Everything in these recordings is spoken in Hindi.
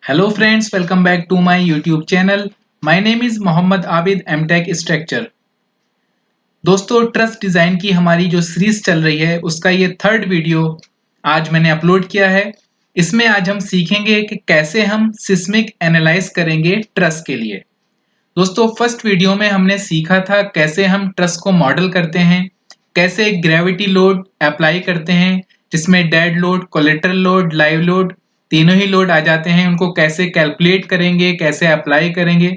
Hello friends, welcome back to my YouTube channel. My name is Mohammad Abid MTech structure. दोस्तों, ट्रस्ट डिज़ाइन की हमारी जो सीरीज चल रही है उसका ये थर्ड वीडियो आज मैंने अपलोड किया है। इसमें आज हम सीखेंगे कि कैसे हम सिस्मिक एनालाइज करेंगे ट्रस्ट के लिए। दोस्तों, फर्स्ट वीडियो में हमने सीखा था कैसे हम ट्रस्ट को मॉडल करते हैं, कैसे ग्रेविटी लोड अप्लाई करते हैं जिसमें dead load, collateral load, live load तीनों ही लोड आ जाते हैं, उनको कैसे कैलकुलेट करेंगे, कैसे अप्लाई करेंगे।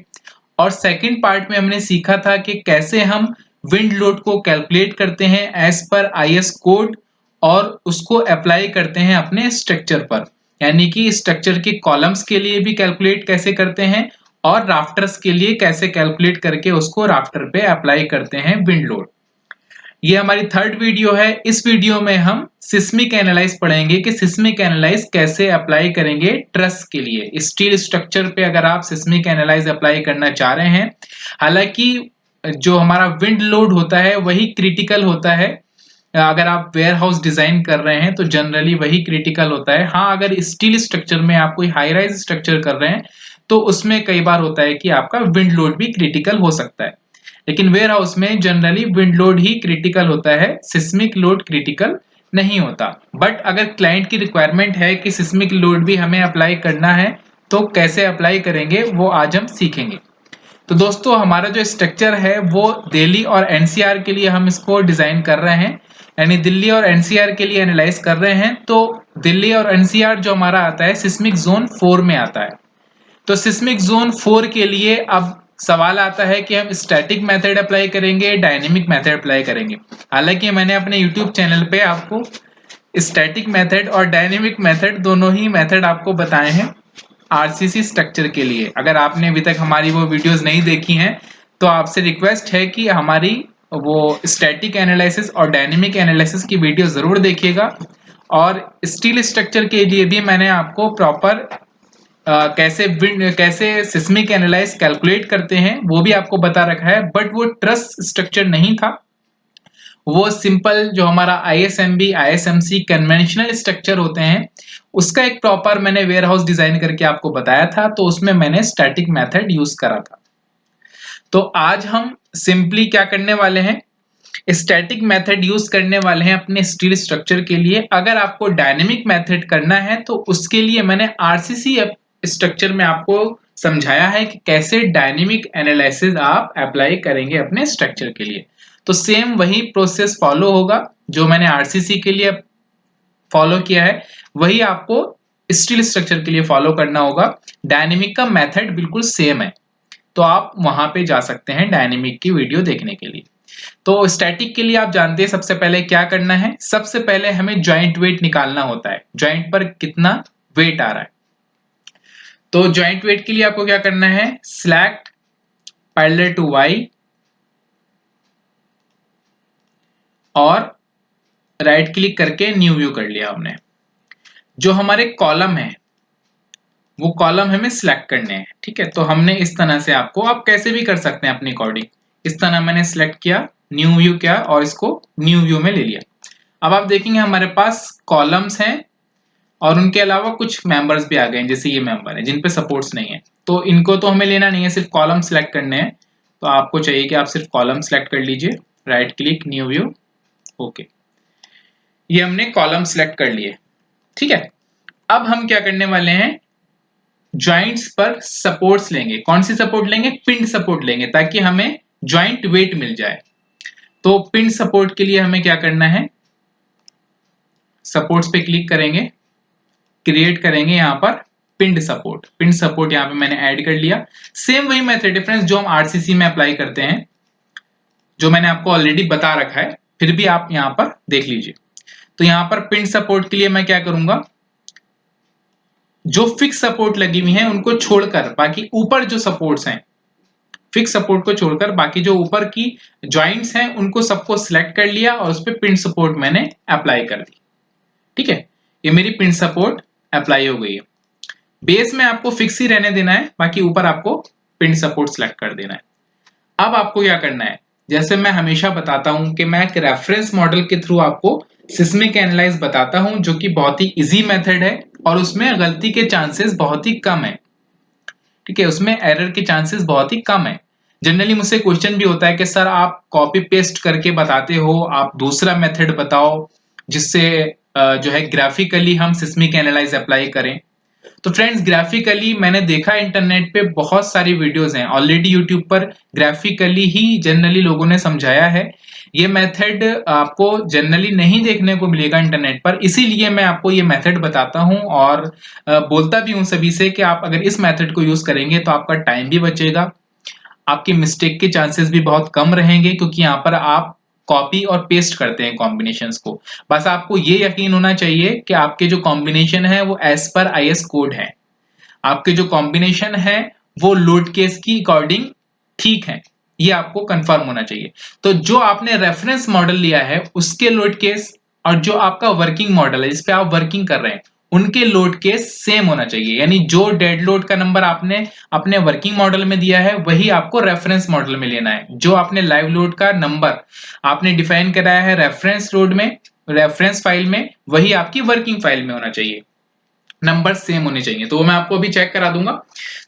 और सेकंड पार्ट में हमने सीखा था कि कैसे हम विंड लोड को कैलकुलेट करते हैं एज पर आईएस कोड और उसको अप्लाई करते हैं अपने स्ट्रक्चर पर, यानी कि स्ट्रक्चर के कॉलम्स के लिए भी कैलकुलेट कैसे करते हैं और राफ्टर्स के लिए कैसे कैलकुलेट करके उसको राफ्टर पे अप्लाई करते हैं विंड लोड। ये हमारी थर्ड वीडियो है। इस वीडियो में हम सिस्मिक एनालाइज पढ़ेंगे कि सिस्मिक एनालाइज कैसे अप्लाई करेंगे ट्रस के लिए। स्टील स्ट्रक्चर पे अगर आप सिस्मिक एनालाइज अप्लाई करना चाह रहे हैं, हालांकि जो हमारा विंड लोड होता है वही क्रिटिकल होता है। अगर आप वेयर हाउस डिजाइन कर रहे हैं तो जनरली वही क्रिटिकल होता है। हाँ, अगर स्टील स्ट्रक्चर में आप कोई हाई राइज स्ट्रक्चर कर रहे हैं तो उसमें कई बार होता है कि आपका विंड लोड भी क्रिटिकल हो सकता है, लेकिन वेयर हाउस में जनरली विंड लोड ही क्रिटिकल होता है, सिस्मिक लोड क्रिटिकल नहीं होता। बट अगर क्लाइंट की रिक्वायरमेंट है कि सिस्मिक लोड भी हमें अप्लाई करना है तो कैसे अप्लाई करेंगे वो आज हम सीखेंगे। तो दोस्तों, हमारा जो स्ट्रक्चर है वो दिल्ली और एनसीआर के लिए हम इसको डिजाइन कर रहे हैं, यानी दिल्ली और एनसीआर के लिए एनालाइज कर रहे हैं। तो दिल्ली और एनसीआर जो हमारा आता है सिस्मिक जोन 4 में आता है। तो सिस्मिक जोन 4 के लिए अब सवाल आता है कि हम स्टैटिक मेथड अप्लाई करेंगे, डायनेमिक मेथड अप्लाई करेंगे। हालांकि मैंने अपने यूट्यूब चैनल पे आपको स्टैटिक मेथड और डायनेमिक मेथड दोनों ही मेथड आपको बताए हैं आरसीसी स्ट्रक्चर के लिए। अगर आपने अभी तक हमारी वो वीडियोस नहीं देखी हैं तो आपसे रिक्वेस्ट है कि हमारी वो स्टैटिक एनालिसिस और डायनेमिक एनालिसिस की वीडियो जरूर देखिएगा। और स्टील स्ट्रक्चर के लिए भी मैंने आपको प्रॉपर कैसे सिस्मिक एनालाइज कैलकुलेट करते हैं वो भी आपको बता रखा है। बट वो ट्रस स्ट्रक्चर नहीं था, वो सिंपल जो हमारा आईएसएमबी आईएसएमसी कन्वेंशनल स्ट्रक्चर होते हैं उसका एक प्रॉपर मैंने वेयर हाउस डिजाइन करके आपको बताया था, तो उसमें मैंने स्टैटिक मेथड यूज करा था। तो आज हम सिंपली क्या करने वाले हैं, स्टैटिक मेथड यूज करने वाले हैं अपने स्टील स्ट्रक्चर के लिए। अगर आपको डायनेमिक मेथड करना है तो उसके लिए मैंने आरसीसी स्ट्रक्चर में आपको समझाया है कि कैसे डायनेमिक एनालिसिस आप अप्लाई करेंगे अपने स्ट्रक्चर के लिए। तो सेम वही प्रोसेस फॉलो होगा जो मैंने आरसीसी के लिए फॉलो किया है, वही आपको स्टील स्ट्रक्चर के लिए फॉलो करना होगा। डायनेमिक का मेथड बिल्कुल सेम है, तो आप वहां पे जा सकते हैं डायनेमिक की वीडियो देखने के लिए। तो स्टैटिक के लिए आप जानते हैं सबसे पहले क्या करना है। सबसे पहले हमें जॉइंट वेट निकालना होता है, जॉइंट पर कितना वेट आ रहा है। तो जॉइंट वेट के लिए आपको क्या करना है, सिलेक्ट पैरेलल टू वाई और राइट क्लिक करके न्यू व्यू कर लिया हमने। जो हमारे कॉलम है वो कॉलम हमें सिलेक्ट करने हैं, ठीक है। तो हमने इस तरह से आपको, आप कैसे भी कर सकते हैं अपनी अकॉर्डिंग। इस तरह मैंने सिलेक्ट किया, न्यू व्यू किया और इसको न्यू व्यू में ले लिया। अब आप देखेंगे हमारे पास कॉलम्स हैं और उनके अलावा कुछ मेंबर्स भी आ गए हैं, जैसे ये मेंबर है जिन पे सपोर्ट्स नहीं है। तो इनको तो हमें लेना नहीं है, सिर्फ कॉलम सिलेक्ट करने हैं। तो आपको चाहिए कि आप सिर्फ कॉलम सिलेक्ट कर लीजिए, right click, new view, okay. ये हमने कॉलम सिलेक्ट कर लिए, ठीक है। अब हम क्या करने वाले हैं, जॉइंट्स पर सपोर्ट्स लेंगे। कौन सी सपोर्ट लेंगे, पिंड सपोर्ट लेंगे, ताकि हमें जॉइंट वेट मिल जाए। तो पिंड सपोर्ट के लिए हमें क्या करना है, सपोर्ट्स पे क्लिक करेंगे, क्रिएट करेंगे यहां पर पिंड सपोर्ट। पिंड सपोर्ट यहां पे मैंने ऐड कर लिया। सेम वही मेथड डिफरेंस जो हम आरसीसी में अप्लाई करते हैं, जो मैंने आपको ऑलरेडी बता रखा है, फिर भी आप यहां पर देख लीजिए। तो यहां पर पिंड सपोर्ट के लिए मैं क्या करूंगा, जो फिक्स सपोर्ट लगी हुई है उनको छोड़कर बाकी ऊपर जो सपोर्ट्स हैं, फिक्स सपोर्ट को छोड़कर बाकी जो ऊपर की जॉइंट्स हैं उनको सबको सिलेक्ट कर लिया और उस पर पिन सपोर्ट मैंने अप्लाई कर दी, ठीक है। ये मेरी पिन सपोर्ट अप्लाई हो गई है। बेस में आपको फिक्स ही रहने देना है, बाकी ऊपर आपको पिन सपोर्ट सिलेक्ट कर देना है। अब आपको क्या करना है, जैसे मैं हमेशा बताता हूं कि मैं एक रेफरेंस मॉडल के थ्रू आपको सिस्मिक एनालाइज बताता हूं, जो कि बहुत ही इजी मेथड है। और उसमें गलती के चांसेस बहुत ही कम है। ठीक है, उसमें एरर के चांसेस बहुत ही कम है। जनरली मुझसे क्वेश्चन भी होता है कि सर आप कॉपी पेस्ट करके बताते हो, आप दूसरा मेथड बताओ जिससे जो है ग्राफिकली हम सिस्मिक एनालाइज अप्लाई करें। तो फ्रेंड्स, ग्राफिकली मैंने देखा इंटरनेट पे बहुत सारी वीडियोस हैं ऑलरेडी यूट्यूब पर, ग्राफिकली ही जनरली लोगों ने समझाया है। ये मेथड आपको जनरली नहीं देखने को मिलेगा इंटरनेट पर, इसीलिए मैं आपको ये मेथड बताता हूं और बोलता भी हूं सभी से कि आप अगर इस मेथड को यूज करेंगे तो आपका टाइम भी बचेगा, आपके मिस्टेक के चांसेस भी बहुत कम रहेंगे, क्योंकि यहाँ पर आप कॉपी और पेस्ट करते हैं कॉम्बिनेशंस को। बस आपको ये यकीन होना चाहिए कि आपके जो कॉम्बिनेशन है वो एज पर आईएस कोड है, आपके जो कॉम्बिनेशन है वो लोड केस की अकॉर्डिंग ठीक है, ये आपको कंफर्म होना चाहिए। तो जो आपने रेफरेंस मॉडल लिया है उसके लोड केस और जो आपका वर्किंग मॉडल है जिस पे आप वर्किंग कर रहे हैं उनके लोड केस सेम होना चाहिए। यानी जो डेड लोड का नंबर आपने अपने वर्किंग मॉडल में दिया है वही आपको रेफरेंस मॉडल में लेना है। जो आपने लाइव लोड का नंबर आपने डिफाइन कराया है रेफरेंस लोड में, रेफरेंस फाइल में, वही आपकी वर्किंग फाइल में होना चाहिए, नंबर सेम होने चाहिए। तो वो मैं आपको अभी चेक करा दूंगा।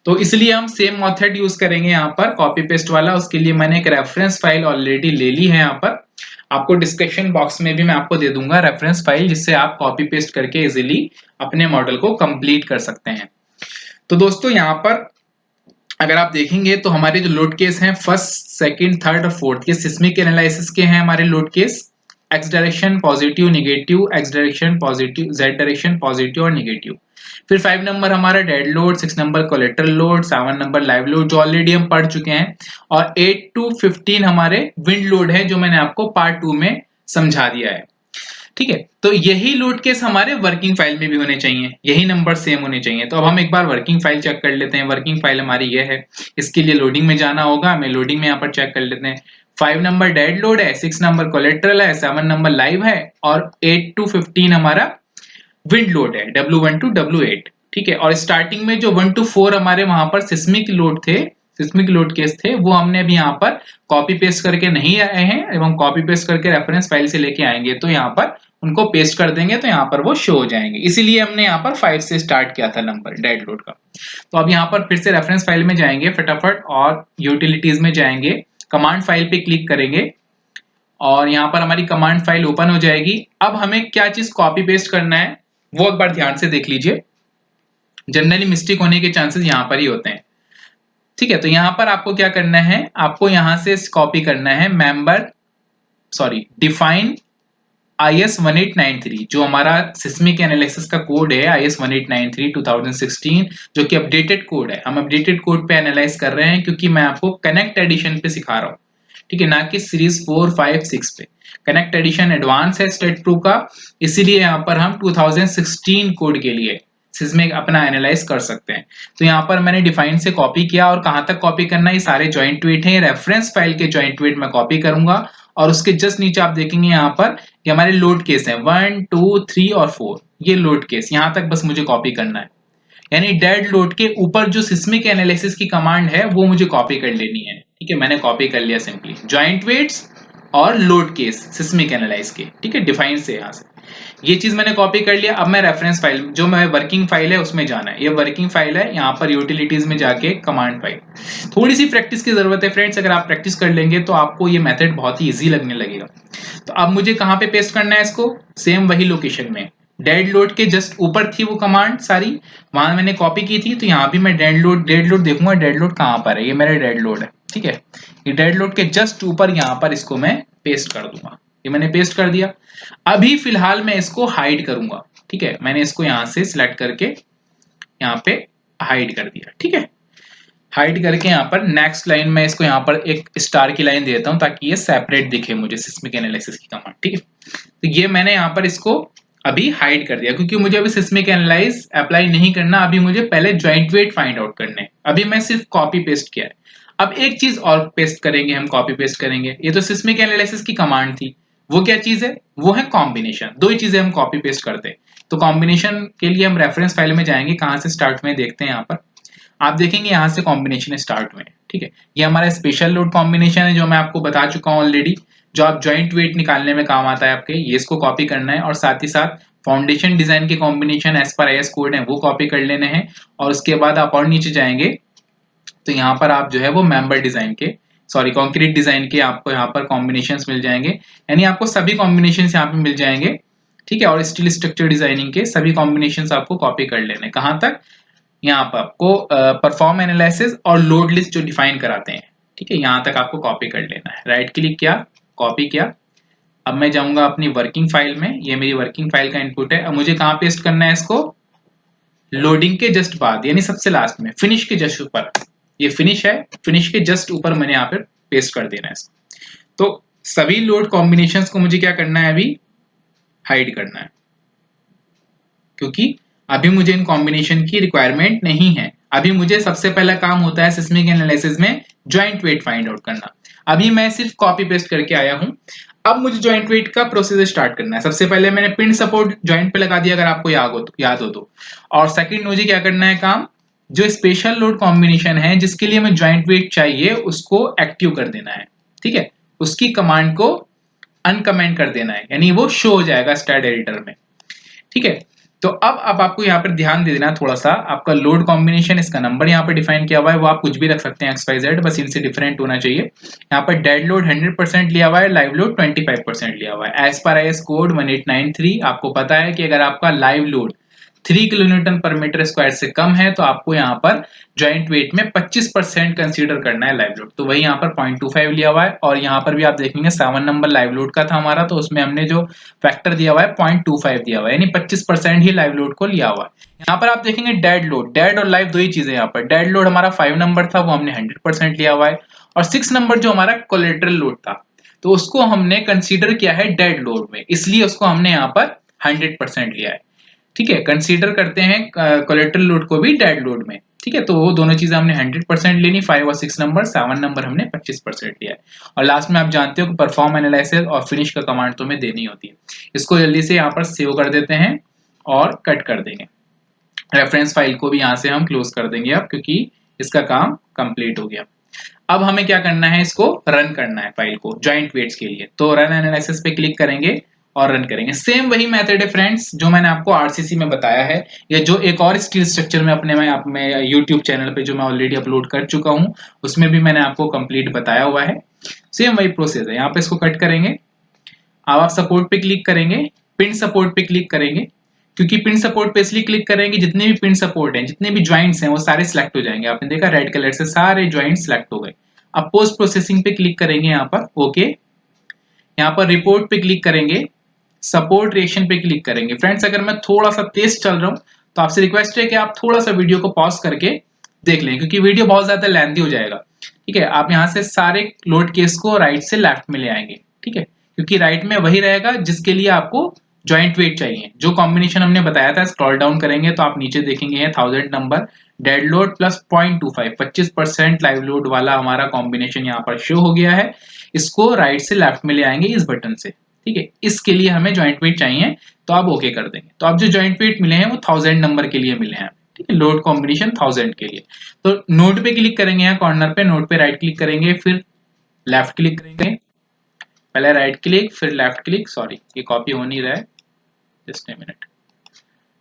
तो इसलिए हम सेम मेथड यूज करेंगे यहाँ पर कॉपी पेस्ट वाला। उसके लिए मैंने एक रेफरेंस फाइल ऑलरेडी ले ली है, यहाँ पर आपको डिस्क्रिप्शन बॉक्स में भी मैं आपको दे दूंगा रेफरेंस फाइल, जिससे आप कॉपी पेस्ट करके इजीली अपने मॉडल को कंप्लीट कर सकते हैं। तो दोस्तों यहाँ पर अगर आप देखेंगे तो हमारे जो लोड केस हैं फर्स्ट, सेकंड, थर्ड और फोर्थ, ये सिस्मिक एनालिसिस के हैं हमारे load case. X direction positive negative, x direction positive, Z direction positive और निगेटिव। फिर 5 नंबर हमारा dead load, 6 number collateral load, 7 number live load जो ऑलरेडी हम पढ़ चुके हैं, और 8 to 15 हमारे विंड लोड है जो मैंने आपको पार्ट 2 में समझा दिया है। ठीक है, तो यही लोड केस हमारे वर्किंग फाइल में भी होने चाहिए, यही नंबर सेम होने चाहिए। तो अब हम एक बार वर्किंग फाइल चेक कर लेते हैं। वर्किंग फाइल हमारी ये है, इसके लिए लोडिंग में जाना होगा, हमें लोडिंग में यहाँ पर चेक कर लेते हैं। 5 नंबर डेड लोड है, 6 नंबर कोलेट्रल है, 7 नंबर लाइव है और 8 to 15 हमारा विंड लोड है, W1 to W8। ठीक है, और स्टार्टिंग में जो 1 to 4 हमारे वहां पर सिस्मिक लोड थे, सिस्मिक लोड केस थे, वो हमने अभी यहाँ पर कॉपी पेस्ट करके नहीं आए हैं, एवं कॉपी पेस्ट करके रेफरेंस फाइल से लेके आएंगे तो यहाँ पर उनको पेस्ट कर देंगे तो यहाँ पर वो शो हो जाएंगे। इसीलिए हमने यहाँ पर 5 से स्टार्ट किया था नंबर डेड लोड का। तो अब यहाँ पर फिर से रेफरेंस फाइल में जाएंगे फटाफट और यूटिलिटीज में जाएंगे, कमांड फाइल पे क्लिक करेंगे और यहाँ पर हमारी कमांड फाइल ओपन हो जाएगी। अब हमें क्या चीज कॉपी पेस्ट करना है वो एक बार ध्यान से देख लीजिए, जनरली मिस्टेक होने के चांसेस यहाँ पर ही होते हैं। ठीक है, तो यहाँ पर आपको क्या करना है, आपको यहाँ से कॉपी करना है डिफाइन IS 1893, जो हमारा सिस्मिक एनालिसिस का कोड है IS 1893 2016, जो कि अपडेटेड कोड है। हम अपडेटेड कोड पे एनालाइज कर रहे हैं क्योंकि मैं आपको कनेक्ट एडिशन पे सिखा रहा हूँ, ठीक है, ना कि सीरीज 4, 5, 6 पे। कनेक्ट एडिशन एडवांस है स्टेट 2 का, इसीलिए यहाँ पर हम 2016 कोड के लिए सिस्मिक अपना एनालाइज कर सकते हैं। तो यहाँ पर मैंने डिफाइन से कॉपी किया, और कहाँ तक कॉपी करना है, ये सारे जॉइंट वेट हैं, रेफरेंस फाइल के जॉइंट वेट मैं कॉपी करूंगा। और उसके जस्ट नीचे आप देखेंगे यहाँ पर ये हमारे लोड केस हैं 1, 2, 3 और 4, ये लोड केस यहाँ तक बस मुझे कॉपी करना है। यानी डेड लोड के ऊपर जो सिस्मिक एनालिसिस की कमांड है वो मुझे कॉपी कर लेनी है। ठीक है, मैंने कॉपी कर लिया सिंपली जॉइंट वेट्स और लोड केस सिस्मिक एनालाइज के। ठीक है, डिफाइन से यहाँ से ये चीज मैंने कॉपी कर लिया। अब मैं रेफरेंस फाइल जो मैं वर्किंग फाइल है उसमें जाना है, ये वर्किंग फाइल है, यहाँ पर यूटिलिटीज में जाके कमांड फाइल। थोड़ी सी प्रैक्टिस की जरूरत है फ्रेंड्स, अगर आप प्रैक्टिस कर लेंगे तो आपको ये मेथड बहुत ही इजी लगने लगेगा। तो अब मुझे कहाँ पे पेस्ट करना है इसको, सेम वही लोकेशन में, डेड लोड के जस्ट ऊपर थी वो कमांड सारी, वहां मैंने कॉपी की थी, तो यहाँ भी मैं डेड लोड देखूंगा डेड लोड कहाँ पर है, ये मेरा डेड लोड है। ठीक है, ये डेड लोड के जस्ट ऊपर यहाँ पर इसको मैं पेस्ट कर दूंगा, ये मैंने पेस्ट कर दिया। अभी फिलहाल मैं इसको हाइड करूंगा। ठीक है, मैंने इसको यहाँ से सिलेक्ट करके यहाँ पे हाइड कर दिया। ठीक है, हाइड करके यहाँ पर नेक्स्ट लाइन में इसको यहाँ पर एक स्टार की लाइन देता हूँ ताकि ये सेपरेट दिखे मुझे सिस्मिक एनालिसिस की कमांड। ठीक है, तो ये मैंने यहाँ पर इसको अभी हाइड कर दिया क्योंकि मुझे अभी सिस्मिक एनालाइज अप्लाई नहीं करना, अभी मुझे पहले जॉइंट वेट फाइंड आउट करने हैं। अभी मैं सिर्फ कॉपी पेस्ट किया है। अब एक चीज और पेस्ट करेंगे, हम कॉपी पेस्ट करेंगे, ये तो सिस्मिक एनालिसिस की कमांड थी, वो क्या चीज है, वो है कॉम्बिनेशन। दो ही चीजें हम कॉपी पेस्ट करते हैं। तो कॉम्बिनेशन के लिए हम रेफरेंस फाइल में जाएंगे, कहाँ से स्टार्ट में देखते हैं, यहाँ पर आप देखेंगे यहाँ से कॉम्बिनेशन स्टार्ट में। ठीक है, ये हमारा स्पेशल लोड कॉम्बिनेशन है जो मैं आपको बता चुका हूँ ऑलरेडी। जो आप जॉइंट वेट निकालने में काम आता है आपके, ये इसको कॉपी करना है और साथ ही साथ फाउंडेशन डिजाइन के कॉम्बिनेशन एज पर आईएस कोड है वो कॉपी कर लेने हैं। और उसके बाद आप और नीचे जाएंगे तो यहाँ पर आप जो है वो मेंबर डिजाइन के कंक्रीट डिजाइन के आपको यहाँ पर कॉम्बिनेशंस मिल जाएंगे, यानी आपको सभी कॉम्बिनेशंस यहाँ पे मिल जाएंगे, ठीक है। और स्टील स्ट्रक्चर डिजाइनिंग के सभी कॉम्बिनेशंस आपको कॉपी कर लेने। कहाँ तक? यहाँ पर आपको परफॉर्म एनालिसिस और लोड लिस्ट जो डिफाइन कराते हैं, ठीक है, यहाँ तक आपको कॉपी कर लेना है। राइट क्लिक किया, कॉपी किया। अब मैं जाऊंगा अपनी वर्किंग फाइल में, ये मेरी वर्किंग फाइल का इनपुट है। अब मुझे कहाँ पेस्ट करना है इसको? लोडिंग के जस्ट बाद, यानी सबसे लास्ट में, फिनिश के जस्ट ऊपर। ये फिनिश है, फिनिश के जस्ट ऊपर मैंने यहाँ पे पेस्ट कर देना है इसको। तो सभी लोड कॉम्बिनेशंस को मुझे क्या करना है? अभी हाइड करना है, क्योंकि अभी मुझे इन कॉम्बिनेशन की रिक्वायरमेंट नहीं है। अभी मुझे सबसे पहला काम होता है सिस्मिक एनालिसिस में जॉइंट वेट फाइंड आउट करना। अभी मैं सिर्फ कॉपी पेस्ट करके आया हूं, अब मुझे जॉइंट वेट का प्रोसेस स्टार्ट करना है। सबसे पहले मैंने पिन सपोर्ट जॉइंट पे लगा दिया, अगर आपको याद हो तो। और सेकंड मुझे क्या करना है काम? जो स्पेशल लोड कॉम्बिनेशन है जिसके लिए हमें जॉइंट वेट चाहिए उसको एक्टिव कर देना है, ठीक है। उसकी कमांड को अनकमेंट कर देना है, यानी वो शो हो जाएगा स्टैट एडिटर में, ठीक है। तो अब आपको यहाँ पर ध्यान दे देना थोड़ा सा, आपका लोड कॉम्बिनेशन, इसका नंबर यहाँ पर डिफाइन किया हुआ है, वो आप कुछ भी रख सकते हैं XYZ, बस इनसे डिफरेंट होना चाहिए। यहाँ पर डेड लोड 100% लिया हुआ है, लाइव लोड 25% लिया हुआ है। एज पर आईएस कोड 1893 आपको पता है कि अगर आपका लाइव लोड 3 किलोन्यूटन पर मीटर स्क्वायर से कम है तो आपको यहाँ पर जॉइंट वेट में 25% कंसीडर करना है लाइव लोड। तो वही यहाँ पर 0.25 लिया हुआ है। और यहाँ पर भी आप देखेंगे 7 नंबर लाइव लोड का था हमारा, तो उसमें हमने जो फैक्टर दिया हुआ है 0.25 दिया हुआ है, यानी 25% ही लाइव लोड को लिया हुआ है। यहाँ पर आप देखेंगे डेड लोड, डेड और लाइव दो ही चीजें। यहाँ पर डेड लोड हमारा 5 नंबर था, वो हमने 100% लिया हुआ है। और 6 नंबर जो हमारा कोलेटरल लोड था, तो उसको हमने कंसीडर किया है डेड लोड में, इसलिए उसको हमने यहाँ पर 100% लिया है, ठीक है। कंसीडर करते हैं कोलेटरल लोड को भी डेड लोड में, ठीक है। तो वो दोनों चीजें हमने 100% लेनी, 5 और 6 नंबर, 7 नंबर हमने 25% लिया है। और लास्ट में आप जानते हो कि परफॉर्म एनालिसिस और फिनिश का कमांड तो हमें देनी होती है। इसको जल्दी से यहाँ पर सेव कर देते हैं और कट कर देंगे। रेफरेंस फाइल को भी यहाँ से हम क्लोज कर देंगे अब, क्योंकि इसका काम कंप्लीट हो गया। अब हमें क्या करना है? इसको रन करना है फाइल को जॉइंट वेट्स के लिए। तो रन एनालिसिस पे क्लिक करेंगे और रन करेंगे। सेम वही मेथड है फ्रेंड्स जो मैंने आपको आरसीसी में बताया है, या जो एक और स्टील स्ट्रक्चर में अपने यूट्यूब चैनल पे जो मैं ऑलरेडी अपलोड कर चुका हूं, उसमें भी मैंने आपको कंप्लीट बताया हुआ है। सेम वही प्रोसेस है। यहाँ पे इसको कट करेंगे। अब आप सपोर्ट पे क्लिक करेंगे, पिन सपोर्ट पे क्लिक करेंगे, क्योंकि पिन सपोर्ट पे इसलिए क्लिक करेंगे जितने भी पिन सपोर्ट हैं, जितने भी ज्वाइंट्स हैं, वो सारे सिलेक्ट हो जाएंगे। आपने देखा रेड कलर से सारे ज्वाइंट सिलेक्ट हो गए। अब पोस्ट प्रोसेसिंग पे क्लिक करेंगे, यहाँ पर ओके। यहाँ पर रिपोर्ट पे क्लिक करेंगे, सपोर्ट रिएक्शन पे क्लिक करेंगे। फ्रेंड्स अगर मैं थोड़ा सा तेज चल रहा हूँ तो आपसे रिक्वेस्ट है कि आप थोड़ा सा वीडियो को पॉज करके देख लें, क्योंकि वीडियो बहुत ज्यादा लेंथी हो जाएगा, ठीक है। आप यहाँ से सारे लोड केस को राइट से लेफ्ट में ले आएंगे, ठीक है, क्योंकि राइट में वही रहेगा जिसके लिए आपको जॉइंट वेट चाहिए। जो कॉम्बिनेशन हमने बताया था, स्क्रॉल डाउन करेंगे तो आप नीचे देखेंगे 1000 number dead load plus 0.25 25% live load वाला हमारा कॉम्बिनेशन यहाँ पर शो हो गया है। इसको राइट से लेफ्ट में ले आएंगे इस बटन से, ठीक है। इसके लिए हमें जॉइंट वेट चाहिए, तो आप ओके कर देंगे। तो अब जो जॉइंट वेट मिले हैं वो 1000 नंबर के लिए मिले हैं, ठीक है, लोड कॉम्बिनेशन 1000 के लिए। तो नोट पे क्लिक करेंगे, यहाँ कॉर्नर पे नोट पे राइट क्लिक करेंगे, फिर लेफ्ट क्लिक करेंगे। पहले राइट क्लिक फिर लेफ्ट क्लिक, सॉरी ये कॉपी हो नहीं रहा है, जस्ट ए मिनट।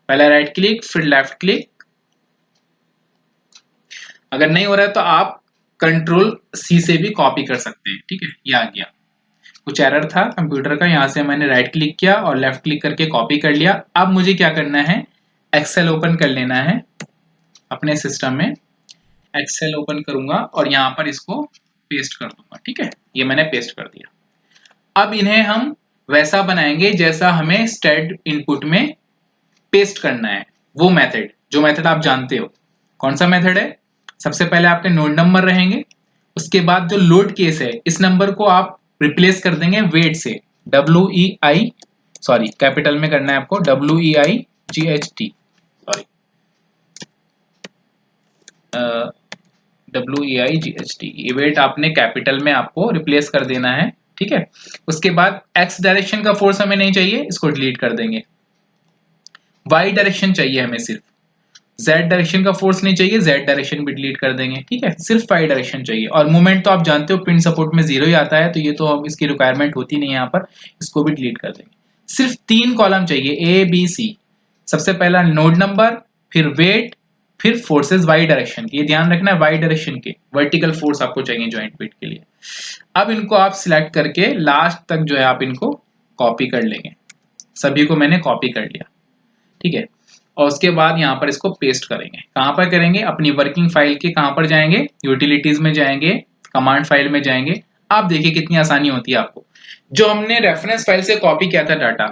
पहले राइट क्लिक फिर लेफ्ट क्लिक। अगर नहीं हो रहा है तो आप कंट्रोल C से भी कॉपी कर सकते हैं, ठीक है। ये आ गया, कुछ एरर था कंप्यूटर का, यहाँ से मैंने राइट क्लिक किया और लेफ्ट क्लिक करके कॉपी कर लिया। अब मुझे क्या करना है? एक्सेल ओपन कर लेना है अपने सिस्टम में। एक्सेल ओपन करूंगा और यहाँ पर इसको पेस्ट कर दूंगा, ठीक है। ये मैंने पेस्ट कर दिया। अब इन्हें हम वैसा बनाएंगे जैसा हमें स्टैट इनपुट में पेस्ट करना है, वो मेथड, जो मेथड आप जानते हो। कौन सा मेथड है? सबसे पहले आपके नोड नंबर रहेंगे, उसके बाद जो लोड केस है इस नंबर को आप रिप्लेस कर देंगे वेट से, WEI, सॉरी कैपिटल में करना है आपको, WEIGHT, सॉरी WEIGHT, ये वेट आपने कैपिटल में आपको रिप्लेस कर देना है, ठीक है। उसके बाद एक्स डायरेक्शन का फोर्स हमें नहीं चाहिए, इसको डिलीट कर देंगे। वाई डायरेक्शन चाहिए हमें सिर्फ, जेड डायरेक्शन का फोर्स नहीं चाहिए, जेड डायरेक्शन भी डिलीट कर देंगे, ठीक है। सिर्फ फाई डायरेक्शन चाहिए, और मूवमेंट तो आप जानते हो पिन सपोर्ट में 0 ही आता है, तो ये तो अब इसकी रिक्वायरमेंट होती नहीं है यहाँ पर, इसको भी डिलीट कर देंगे। सिर्फ 3 कॉलम चाहिए, ए बी सी। सबसे पहला नोड नंबर, फिर वेट, फिर फोर्सेस वाई डायरेक्शन की। ये ध्यान रखना है, वाई डायरेक्शन के वर्टिकल फोर्स आपको चाहिए जॉइंट वेट के लिए। अब इनको आप सिलेक्ट करके लास्ट तक जो है आप इनको कॉपी कर लेंगे। सभी को मैंने कॉपी कर लिया, ठीक है। और उसके बाद यहाँ पर इसको पेस्ट करेंगे। कहाँ पर करेंगे? अपनी वर्किंग फाइल के कहाँ पर जाएंगे? यूटिलिटीज में जाएंगे, कमांड फाइल में जाएंगे। आप देखिए कितनी आसानी होती है आपको। जो हमने रेफरेंस फाइल से कॉपी किया था डाटा,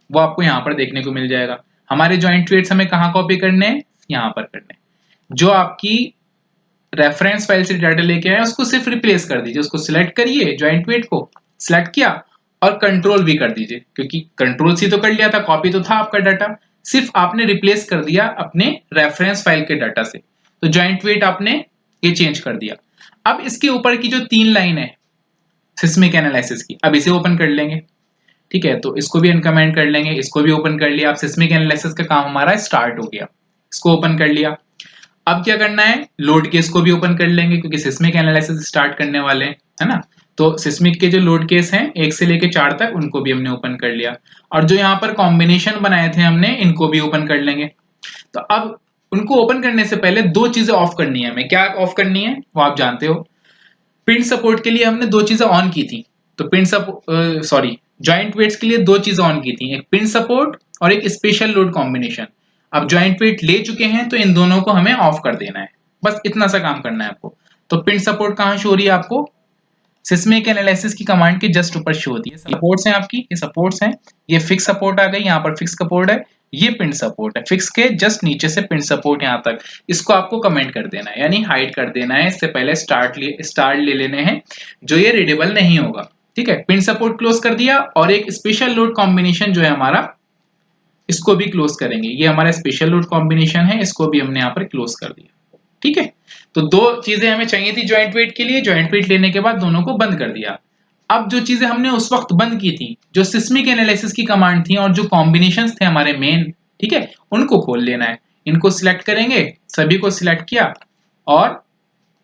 वो आपको यहाँ पर देखने को मिल जाएगा। हमारे जॉइंट वेट्स हमें कहाँ कॉपी करने हैं? यहाँ पर करने हैं। जो आपकी रेफरेंस फाइल से डाटा लेके आए उसको सिर्फ रिप्लेस कर दीजिए, उसको सिलेक्ट करिए, जॉइंट वेट को सिलेक्ट किया और कंट्रोल भी कर दीजिए, क्योंकि कंट्रोल सी तो कर लिया था, कॉपी तो था आपका डाटा, सिर्फ आपने रिप्लेस कर दिया अपने रेफरेंस फाइल के डाटा से। तो जॉइंट वेट आपने ये चेंज कर दिया। अब इसके ऊपर की जो 3 लाइन है सिस्मिक एनालिसिस की, अब इसे ओपन कर लेंगे, ठीक है। तो इसको भी अनकमेंट कर लेंगे, इसको भी ओपन कर लिया। अब सिस्मिक एनालिसिस का काम हमारा स्टार्ट हो गया, इसको ओपन कर लिया। अब क्या करना है? लोड केस को भी ओपन कर लेंगे, क्योंकि सिस्मिक एनालिसिस स्टार्ट करने वाले हैं, है ना। तो सिस्मिक के जो लोड केस हैं 1 से लेके 4 तक, उनको भी हमने ओपन कर लिया। और जो यहाँ पर कॉम्बिनेशन बनाए थे हमने, इनको भी ओपन कर लेंगे। तो अब उनको ओपन करने से पहले 2 चीजें ऑफ करनी है हमें। क्या ऑफ करनी है वो आप जानते हो। पिन सपोर्ट के लिए हमने 2 चीजें ऑन की थी। तो pin support sorry joint weights के लिए 2 चीजें ऑन की थी, एक पिन सपोर्ट और एक स्पेशल लोड कॉम्बिनेशन। अब जॉइंट वेट ले चुके हैं तो इन दोनों को हमें ऑफ कर देना है, बस इतना सा काम करना है आपको। तो पिन सपोर्ट कहाँ शो हो रही है आपको? सिस्मिक एनालिसिस की कमांड के जस्ट ऊपर शो होती है। सपोर्ट्स हैं आपकी, ये सपोर्ट्स हैं। ये फिक्स सपोर्ट आ गई, यहाँ पर फिक्स सपोर्ट है। ये पिन सपोर्ट है, फिक्स के जस्ट नीचे से पिन सपोर्ट यहाँ तक। इसको आपको कमेंट कर देना है, यानी हाइड कर देना है। इससे पहले स्टार्ट ले लेने हैं, जो ये रीडेबल नहीं होगा, ठीक है। पिन सपोर्ट क्लोज कर दिया, और एक स्पेशल लोड कॉम्बिनेशन जो है हमारा, इसको भी क्लोज करेंगे। ये हमारा स्पेशल लोड कॉम्बिनेशन है, इसको भी हमने यहाँ पर क्लोज कर दिया, ठीक है। तो 2 चीजें हमें चाहिए थी जॉइंट वेट के लिए, जॉइंट वेट लेने के बाद दोनों को बंद कर दिया। अब जो चीजें हमने उस वक्त बंद की थी, जो सिस्मिक एनालिसिस की कमांड थी और जो कॉम्बिनेशंस थे हमारे मेन, ठीक है, उनको खोल लेना है। इनको सिलेक्ट करेंगे, सभी को सिलेक्ट किया और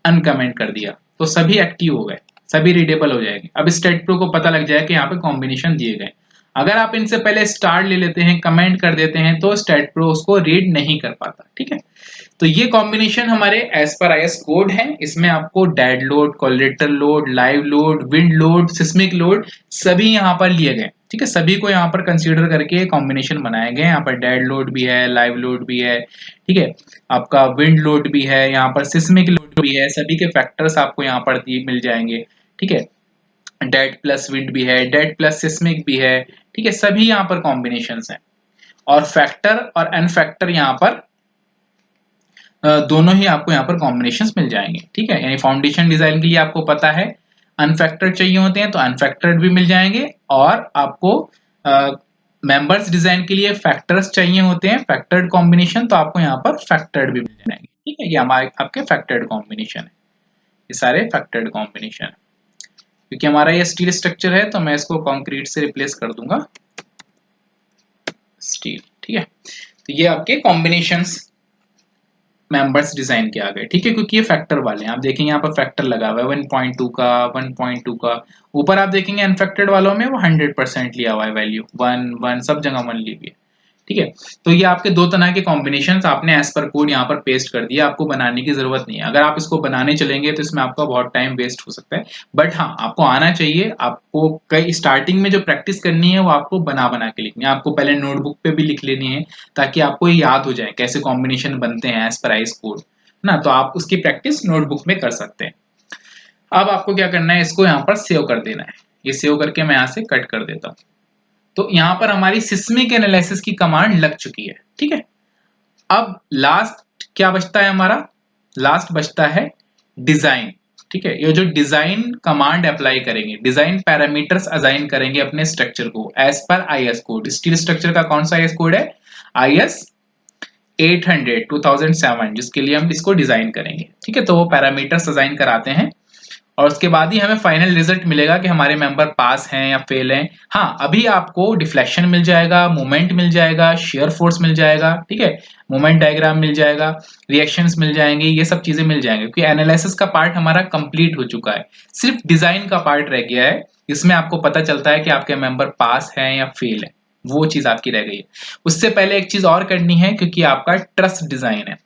अनकमेंट कर दिया, तो सभी एक्टिव हो गए, सभी रीडेबल हो जाएंगे। अब स्टेट प्रो को पता लग जाए कि यहाँ पे कॉम्बिनेशन दिए गए। अगर आप इनसे पहले स्टार ले लेते हैं, कमेंट कर देते हैं, तो स्टेट प्रो उसको रीड नहीं कर पाता, ठीक है। तो ये कॉम्बिनेशन हमारे एज पर आईएस कोड है। इसमें आपको dead load, collateral load, live load, wind load, seismic load सभी यहाँ पर लिए गए, ठीक है। सभी को यहाँ पर कंसीडर करके कॉम्बिनेशन बनाए गए। यहाँ पर डेड लोड भी है, लाइव लोड भी है, ठीक है। आपका विंड लोड भी है, यहाँ पर सिस्मिक लोड भी है। सभी के फैक्टर्स आपको यहाँ पर मिल जाएंगे, ठीक है। डेड प्लस विंड भी है, डेड प्लस सिस्मिक भी है, ठीक है। सभी यहाँ पर कॉम्बिनेशंस हैं, और फैक्टर और अनफैक्टर यहाँ पर दोनों ही आपको यहाँ पर कॉम्बिनेशंस मिल जाएंगे, ठीक है। यानी फाउंडेशन डिजाइन के लिए आपको पता है अनफैक्टर्ड चाहिए होते हैं, तो अनफैक्टर्ड भी मिल जाएंगे। और आपको मेंबर्स डिजाइन के लिए फैक्टर्स चाहिए होते हैं, फैक्टर्ड कॉम्बिनेशन, तो आपको यहाँ पर फैक्टर्ड भी मिल जाएंगे, ठीक है। ये हमारे आपके फैक्टर्ड कॉम्बिनेशन है, ये सारे फैक्टर्ड कॉम्बिनेशन है। क्योंकि हमारा ये स्टील स्ट्रक्चर है, तो मैं इसको कंक्रीट से रिप्लेस कर दूंगा, स्टील, ठीक है। तो ये आपके कॉम्बिनेशंस मेंबर्स डिजाइन के आ गए, ठीक है। क्योंकि ये फैक्टर वाले हैं, आप देखेंगे यहाँ पर फैक्टर लगा हुआ है 1.2 का, 1.2 का। ऊपर आप देखेंगे अनफैक्टेड वालों में वो 100% लिया हुआ है, वैल्यू 1 सब जगह 1 ली हुई है, ठीक है। तो ये आपके 2 तरह के कॉम्बिनेशंस आपने एज पर कोड यहाँ पर पेस्ट कर दिया, आपको बनाने की जरूरत नहीं है। अगर आप इसको बनाने चलेंगे तो इसमें आपका बहुत टाइम वेस्ट हो सकता है, बट हाँ आपको आना चाहिए। आपको कई स्टार्टिंग में जो प्रैक्टिस करनी है वो आपको बना बना के लिखनी है, आपको पहले नोटबुक पे भी लिख लेनी है, ताकि आपको ये याद हो जाए कैसे कॉम्बिनेशन बनते हैं एज पर आईएस कोड ना। तो आप उसकी प्रैक्टिस नोटबुक में कर सकते हैं। अब आपको क्या करना है, इसको यहाँ पर सेव कर देना है। ये सेव करके मैं यहाँ से कट कर देता हूँ। तो यहाँ पर हमारी सिस्मिक एनालिसिस की कमांड लग चुकी है, ठीक है। अब लास्ट क्या बचता है हमारा? लास्ट बचता है डिजाइन, ठीक है। ये जो डिजाइन कमांड अप्लाई करेंगे, डिजाइन पैरामीटर्स असाइन करेंगे अपने स्ट्रक्चर को एज पर आईएस कोड। स्टील स्ट्रक्चर का कौन सा आईएस कोड है? आईएस 800 2007, जिसके लिए हम इसको डिजाइन करेंगे, ठीक है। तो वो पैरामीटर्स असाइन कराते हैं, और उसके बाद ही हमें फाइनल रिजल्ट मिलेगा कि हमारे मेंबर पास हैं या फेल हैं। हाँ, अभी आपको डिफ्लेक्शन मिल जाएगा, मोमेंट मिल जाएगा, शेयर फोर्स मिल जाएगा, ठीक है, मोमेंट डायग्राम मिल जाएगा, रिएक्शंस मिल जाएंगे, ये सब चीजें मिल जाएंगे, क्योंकि एनालिसिस का पार्ट हमारा कंप्लीट हो चुका है। सिर्फ डिजाइन का पार्ट रह गया है, इसमें आपको पता चलता है कि आपके मेंबर पास हैं या फेल है, वो चीज आपकी रह गई है। उससे पहले एक चीज और करनी है, क्योंकि आपका ट्रस्ट डिजाइन है,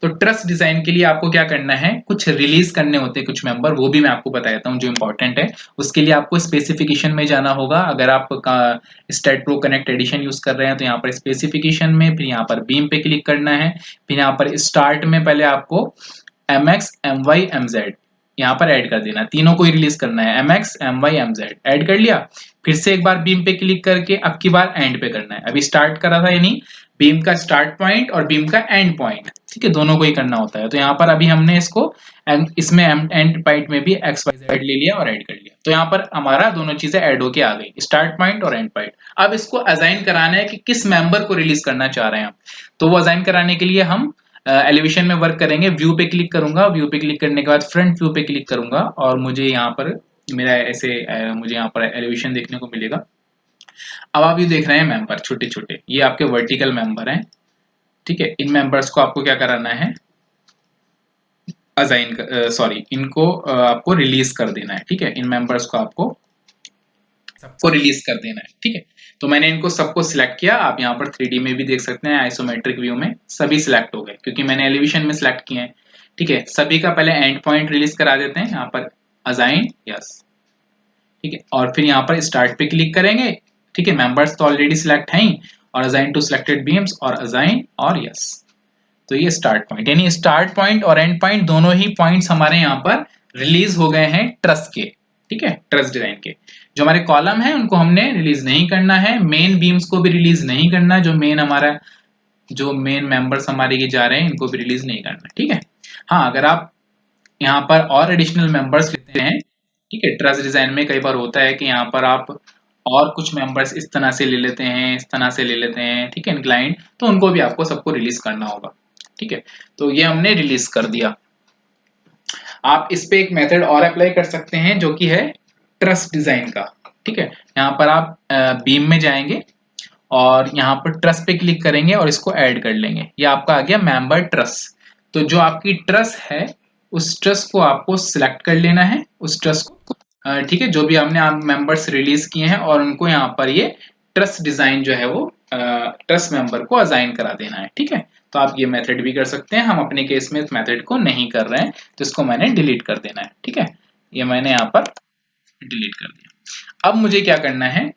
तो ट्रस्ट डिजाइन के लिए आपको क्या करना है, कुछ रिलीज करने होते हैं कुछ मेंबर, वो भी मैं आपको बता देता हूँ जो इंपॉर्टेंट है। उसके लिए आपको स्पेसिफिकेशन में जाना होगा। अगर आप STAAD Pro connect edition use कर रहे हैं तो यहाँ पर स्पेसिफिकेशन में, फिर यहाँ पर बीम पे क्लिक करना है, फिर यहाँ पर स्टार्ट में पहले आपको mx my mz यहाँ पर ऐड कर देना, तीनों को ही रिलीज करना है, mx my mz ऐड कर लिया। फिर से एक बार बीम पे क्लिक करके अब की बार एंड पे करना है। अभी स्टार्ट करा था यानी बीम का स्टार्ट पॉइंट और बीम का एंड पॉइंट, ठीक है, दोनों को ही करना होता है। तो यहाँ पर अभी हमने इसको इसमें एंड पॉइंट में भी एक्स वाई जेड ले लिया और ऐड कर लिया, तो यहाँ पर हमारा दोनों चीजें ऐड होके आ गई, स्टार्ट पॉइंट और एंड पॉइंट। अब इसको असाइन कराना है कि किस मेंबर को रिलीज करना चाह रहे हैं हम, तो वो असाइन कराने के लिए हम एलिवेशन में वर्क करेंगे। व्यू पे क्लिक करूंगा, व्यू पे क्लिक करने के बाद फ्रंट व्यू पे क्लिक करूंगा और मुझे यहाँ पर मेरा ऐसे मुझे यहाँ पर एलिवेशन देखने को मिलेगा। अब आप ये देख रहे हैं मेंबर छोटे छोटे, ये आपके वर्टिकल मेंबर हैं, ठीक है। इन मेंबर्स को आपको क्या कराना है, असाइन सॉरी इनको आपको रिलीज कर देना है, ठीक है। इन मेंबर्स को आपको सबको रिलीज कर देना है, ठीक है। तो मैंने इनको सबको सिलेक्ट किया, आप यहाँ पर 3D में भी देख सकते हैं, आइसोमेट्रिक व्यू में सभी सिलेक्ट हो गए क्योंकि मैंने एलिवेशन में सिलेक्ट किए हैं, ठीक है। सभी का पहले एंड पॉइंट रिलीज करा देते हैं, यहाँ पर असाइन यस, ठीक है, और फिर यहाँ पर स्टार्ट पे क्लिक करेंगे, ठीक है। मेंबर्स तो ऑलरेडी सिलेक्ट हैं ही, और असाइन टू सिलेक्टेड बीम्स और असाइन और यस, तो ये स्टार्ट पॉइंट, यानी स्टार्ट पॉइंट और एंड पॉइंट दोनों ही पॉइंट्स हमारे यहाँ पर रिलीज हो गए हैं ट्रस के, ठीक है, ट्रस डिजाइन के। जो हमारे कॉलम है उनको हमने रिलीज नहीं करना है, मेन बीम्स को भी रिलीज नहीं करना, जो मेन मेंबर्स हमारे ये जा रहे हैं इनको भी रिलीज नहीं करना, ठीक है। हाँ, अगर आप यहाँ पर और एडिशनल मेंबर्स लेते हैं, ठीक है, ट्रस डिजाइन में कई बार होता है कि यहाँ पर आप और कुछ मेंबर्स इस तरह से ले लेते हैं, इस तरह से ले लेते हैं, ठीक है, इंक्लाइंड, तो उनको भी आपको सबको रिलीज करना होगा, ठीक है। तो ये हमने रिलीज कर दिया। आप इस पे एक मेथड और अप्लाई कर सकते हैं जो कि है ट्रस डिजाइन का, ठीक है। यहाँ पर आप बीम में जाएंगे और यहाँ पर ट्रस पे क्लिक करेंगे और इसको ऐड कर लेंगे, ये आपका आ गया मेंबर ट्रस। तो जो आपकी ट्रस है उस ट्रस को आपको सिलेक्ट कर लेना है, उस ट्रस को, ठीक है, जो भी हमने आप मेंबर्स रिलीज किए हैं, और उनको यहाँ पर ये ट्रस डिजाइन जो है वो ट्रस मेंबर को असाइन करा देना है, ठीक है। तो आप ये मेथड भी कर सकते हैं, हम अपने केस में इस मेथड को नहीं कर रहे हैं तो इसको मैंने डिलीट कर देना है, ठीक है, ये मैंने यहाँ पर डिलीट कर दिया। अब मुझे क्या करना है,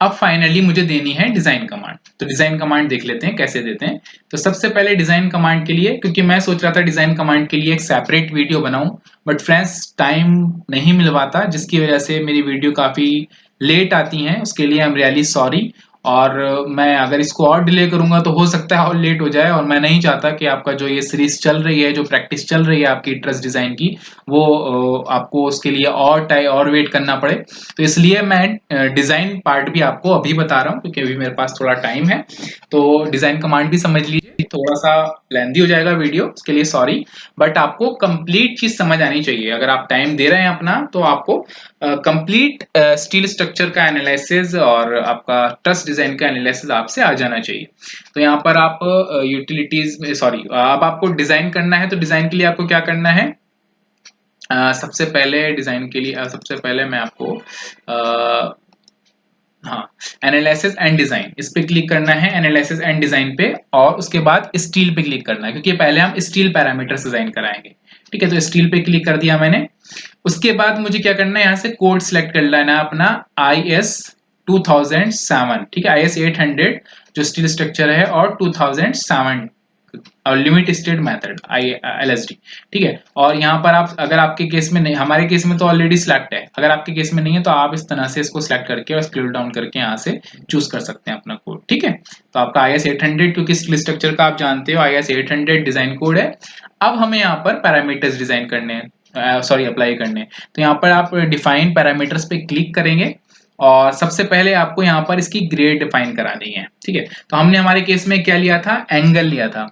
अब फाइनली मुझे देनी है डिजाइन कमांड। तो डिजाइन कमांड देख लेते हैं कैसे देते हैं। तो सबसे पहले डिजाइन कमांड के लिए, क्योंकि मैं सोच रहा था डिजाइन कमांड के लिए एक सेपरेट वीडियो बनाऊं, बट फ्रेंड्स टाइम नहीं मिल पाता, जिसकी वजह से मेरी वीडियो काफी लेट आती हैं, उसके लिए आई एम रियली सॉरी। और मैं अगर इसको और डिले करूंगा तो हो सकता है और लेट हो जाए, और मैं नहीं चाहता कि आपका जो ये सीरीज चल रही है, जो प्रैक्टिस चल रही है आपकी ट्रस्ट डिजाइन की, वो आपको उसके लिए और वेट करना पड़े। तो इसलिए मैं डिजाइन पार्ट भी आपको अभी बता रहा हूँ, क्योंकि अभी मेरे पास थोड़ा टाइम है। तो डिजाइन कमांड भी समझ लीजिए, थोड़ा सा लेंथी हो जाएगा वीडियो, उसके लिए सॉरी, बट आपको कंप्लीट चीज समझ आनी चाहिए। अगर आप टाइम दे रहे हैं अपना तो आपको कंप्लीट स्टील स्ट्रक्चर का एनालिसिस और आपका ट्रस डिजाइन का एनालिसिस आपसे आ जाना चाहिए। तो यहाँ पर आप यूटिलिटीज में, सॉरी, अब आपको डिजाइन करना है, तो डिजाइन के लिए आपको क्या करना है, सबसे पहले डिजाइन के लिए सबसे पहले मैं आपको हाँ, एनालिसिस एंड डिजाइन, इस पे क्लिक करना है, एनालिसिस एंड डिजाइन पे, और उसके बाद स्टील पे क्लिक करना है, क्योंकि पहले हम स्टील पैरामीटर्स डिजाइन कराएंगे, ठीक है। तो स्टील पे क्लिक कर दिया मैंने। उसके बाद मुझे क्या करना है, यहाँ से कोड सिलेक्ट कर लेना है अपना IS 2007, ठीक है, IS 800 जो स्टील स्ट्रक्चर है, और 2007 और लिमिट स्टेट मेथड LSD, ठीक है। और यहाँ पर आप, अगर आपके केस में नहीं, हमारे केस में तो ऑलरेडी सिलेक्ट है, अगर आपके केस में नहीं है तो आप इस तरह से इसको सिलेक्ट करके और स्क्रॉल डाउन करके यहाँ से चूज कर सकते हैं अपना कोड, ठीक है। तो आपका IS 800, क्योंकि स्टील स्ट्रक्चर का आप जानते हो, IS 800 डिजाइन कोड है। अब हमें यहाँ पर पैरामीटर्स डिजाइन करने हैं, सॉरी अप्लाई करने हैं। तो यहाँ पर आप डिफाइन पैरामीटर्स पे क्लिक करेंगे, और सबसे पहले आपको यहाँ पर इसकी ग्रेड डिफाइन करानी है, ठीक है। तो हमने हमारे केस में क्या लिया था, एंगल लिया था।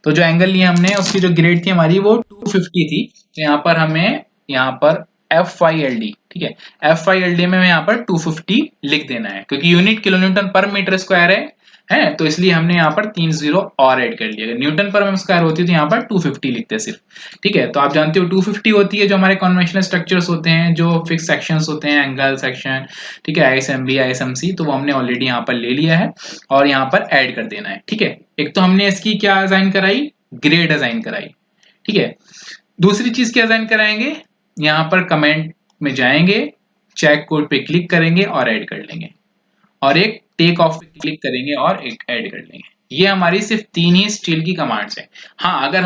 तो जो एंगल लिया हमने, उसकी जो ग्रेड थी हमारी वो 250 थी। तो यहाँ पर हमें यहाँ पर FYLD, ठीक है। FYLD में यहाँ पर 250 लिख देना है, क्योंकि यूनिट किलो न्यूटन पर मीटर स्क्वायर है, तो इसलिए हमने यहाँ पर 3 जीरो और ऐड कर लिया। न्यूटन पर एम स्क्वायर होती है तो यहाँ पर 250 लिखते हैं सिर्फ, ठीक है। तो आप जानते हो 250 होती है जो हमारे कन्वेंशनल स्ट्रक्चर्स होते हैं, जो फिक्स सेक्शंस होते हैं, एंगल सेक्शन, ठीक है, ISMB ISMC, तो वो हमने ऑलरेडी यहाँ पर ले लिया है और यहाँ पर ऐड कर देना है, ठीक है। एक तो हमने इसकी क्या असाइन कराई, ग्रेड असाइन कराई, ठीक है। दूसरी चीज क्या असाइन कराएंगे, यहाँ पर कमेंट में जाएंगे, चेक कोड पे क्लिक करेंगे और ऐड कर लेंगे, और एक टेक ऑफ पे क्लिक करेंगे और एक ऐड कर लेंगे। ये हमारी सिर्फ 3 ही स्टील की कमांड्स है। हाँ, अगर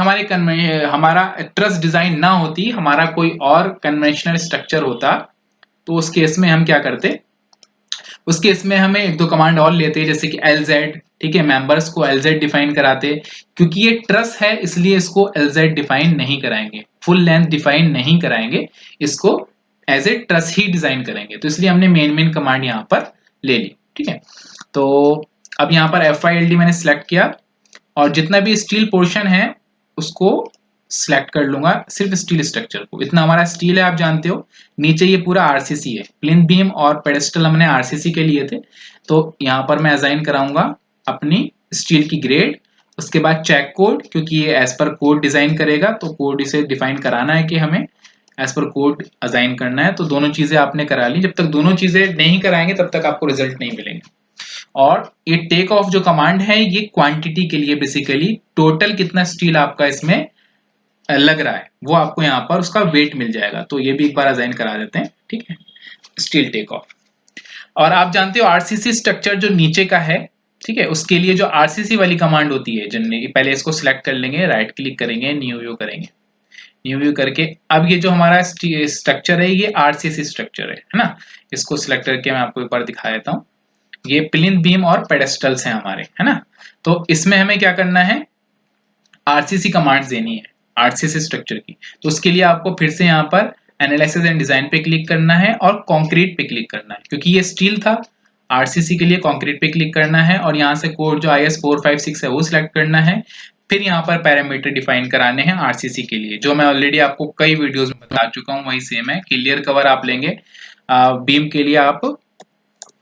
हमारा ट्रस डिजाइन ना होती, हमारा कोई और कन्वेंशनल स्ट्रक्चर होता, तो उस केस में हम क्या करते, उस केस में हमें एक दो कमांड और लेते हैं, जैसे कि LZ, ठीक है, मेंबर्स को LZ डिफाइन कराते। क्योंकि ये ट्रस है इसलिए इसको LZ डिफाइन नहीं कराएंगे, फुल लेंथ डिफाइन नहीं कराएंगे, इसको एज ए ट्रस ही डिजाइन करेंगे, तो इसलिए हमने मेन कमांड यहाँ पर ले ली, ठीक है। तो अब यहाँ पर FYLD मैंने सिलेक्ट किया और जितना भी स्टील पोर्शन है उसको सिलेक्ट कर लूंगा, सिर्फ स्टील स्ट्रक्चर को। इतना हमारा स्टील है, आप जानते हो। नीचे ये पूरा RCC है, प्लिंथ बीम और पेडेस्टल हमने RCC के लिए थे, तो यहाँ पर मैं असाइन कराऊंगा अपनी स्टील की ग्रेड। उसके बाद चेक कोड, क्योंकि ये एज पर कोड डिजाइन करेगा, तो कोड इसे डिफाइन कराना है कि हमें एज पर कोड असाइन करना है। तो दोनों चीजें आपने करा ली। जब तक दोनों चीजें नहीं कराएंगे तब तक आपको रिजल्ट नहीं मिलेंगे। और ये टेक ऑफ जो कमांड है ये क्वांटिटी के लिए, बेसिकली टोटल कितना स्टील आपका इसमें लग रहा है वो आपको यहाँ पर उसका वेट मिल जाएगा। तो ये भी एक बार असाइन करा देते हैं, ठीक है, स्टील टेक ऑफ। और आप जानते हो RCC स्ट्रक्चर जो नीचे का है, ठीक है, उसके लिए जो RCC वाली कमांड होती है, जिनने पहले इसको सिलेक्ट कर लेंगे, राइट क्लिक करेंगे, न्यू व्यू करेंगे, न्यू व्यू करके अब ये जो हमारा स्ट्रक्चर है ये RCC स्ट्रक्चर है ना। इसको सिलेक्ट करके मैं आपको एक बार दिखा देता हूँ। ये प्लिंथ बीम और पेडेस्टल्स हैं हमारे, है ना। तो इसमें हमें क्या करना है, RCC कमांड्स देनी है RCC स्ट्रक्चर की। तो उसके लिए आपको फिर से यहाँ पर एनालिसिस एंड डिजाइन पे क्लिक करना है और कंक्रीट पे क्लिक करना है, क्योंकि ये स्टील था। RCC के लिए कंक्रीट पे क्लिक करना है और यहाँ से कोड जो IS 456 है वो सिलेक्ट करना है। फिर यहाँ पर पैरामीटर डिफाइन कराने हैं RCC के लिए, जो मैं ऑलरेडी आपको कई वीडियोस में बता चुका हूँ, वही सेम है। क्लियर कवर आप लेंगे बीम के लिए आप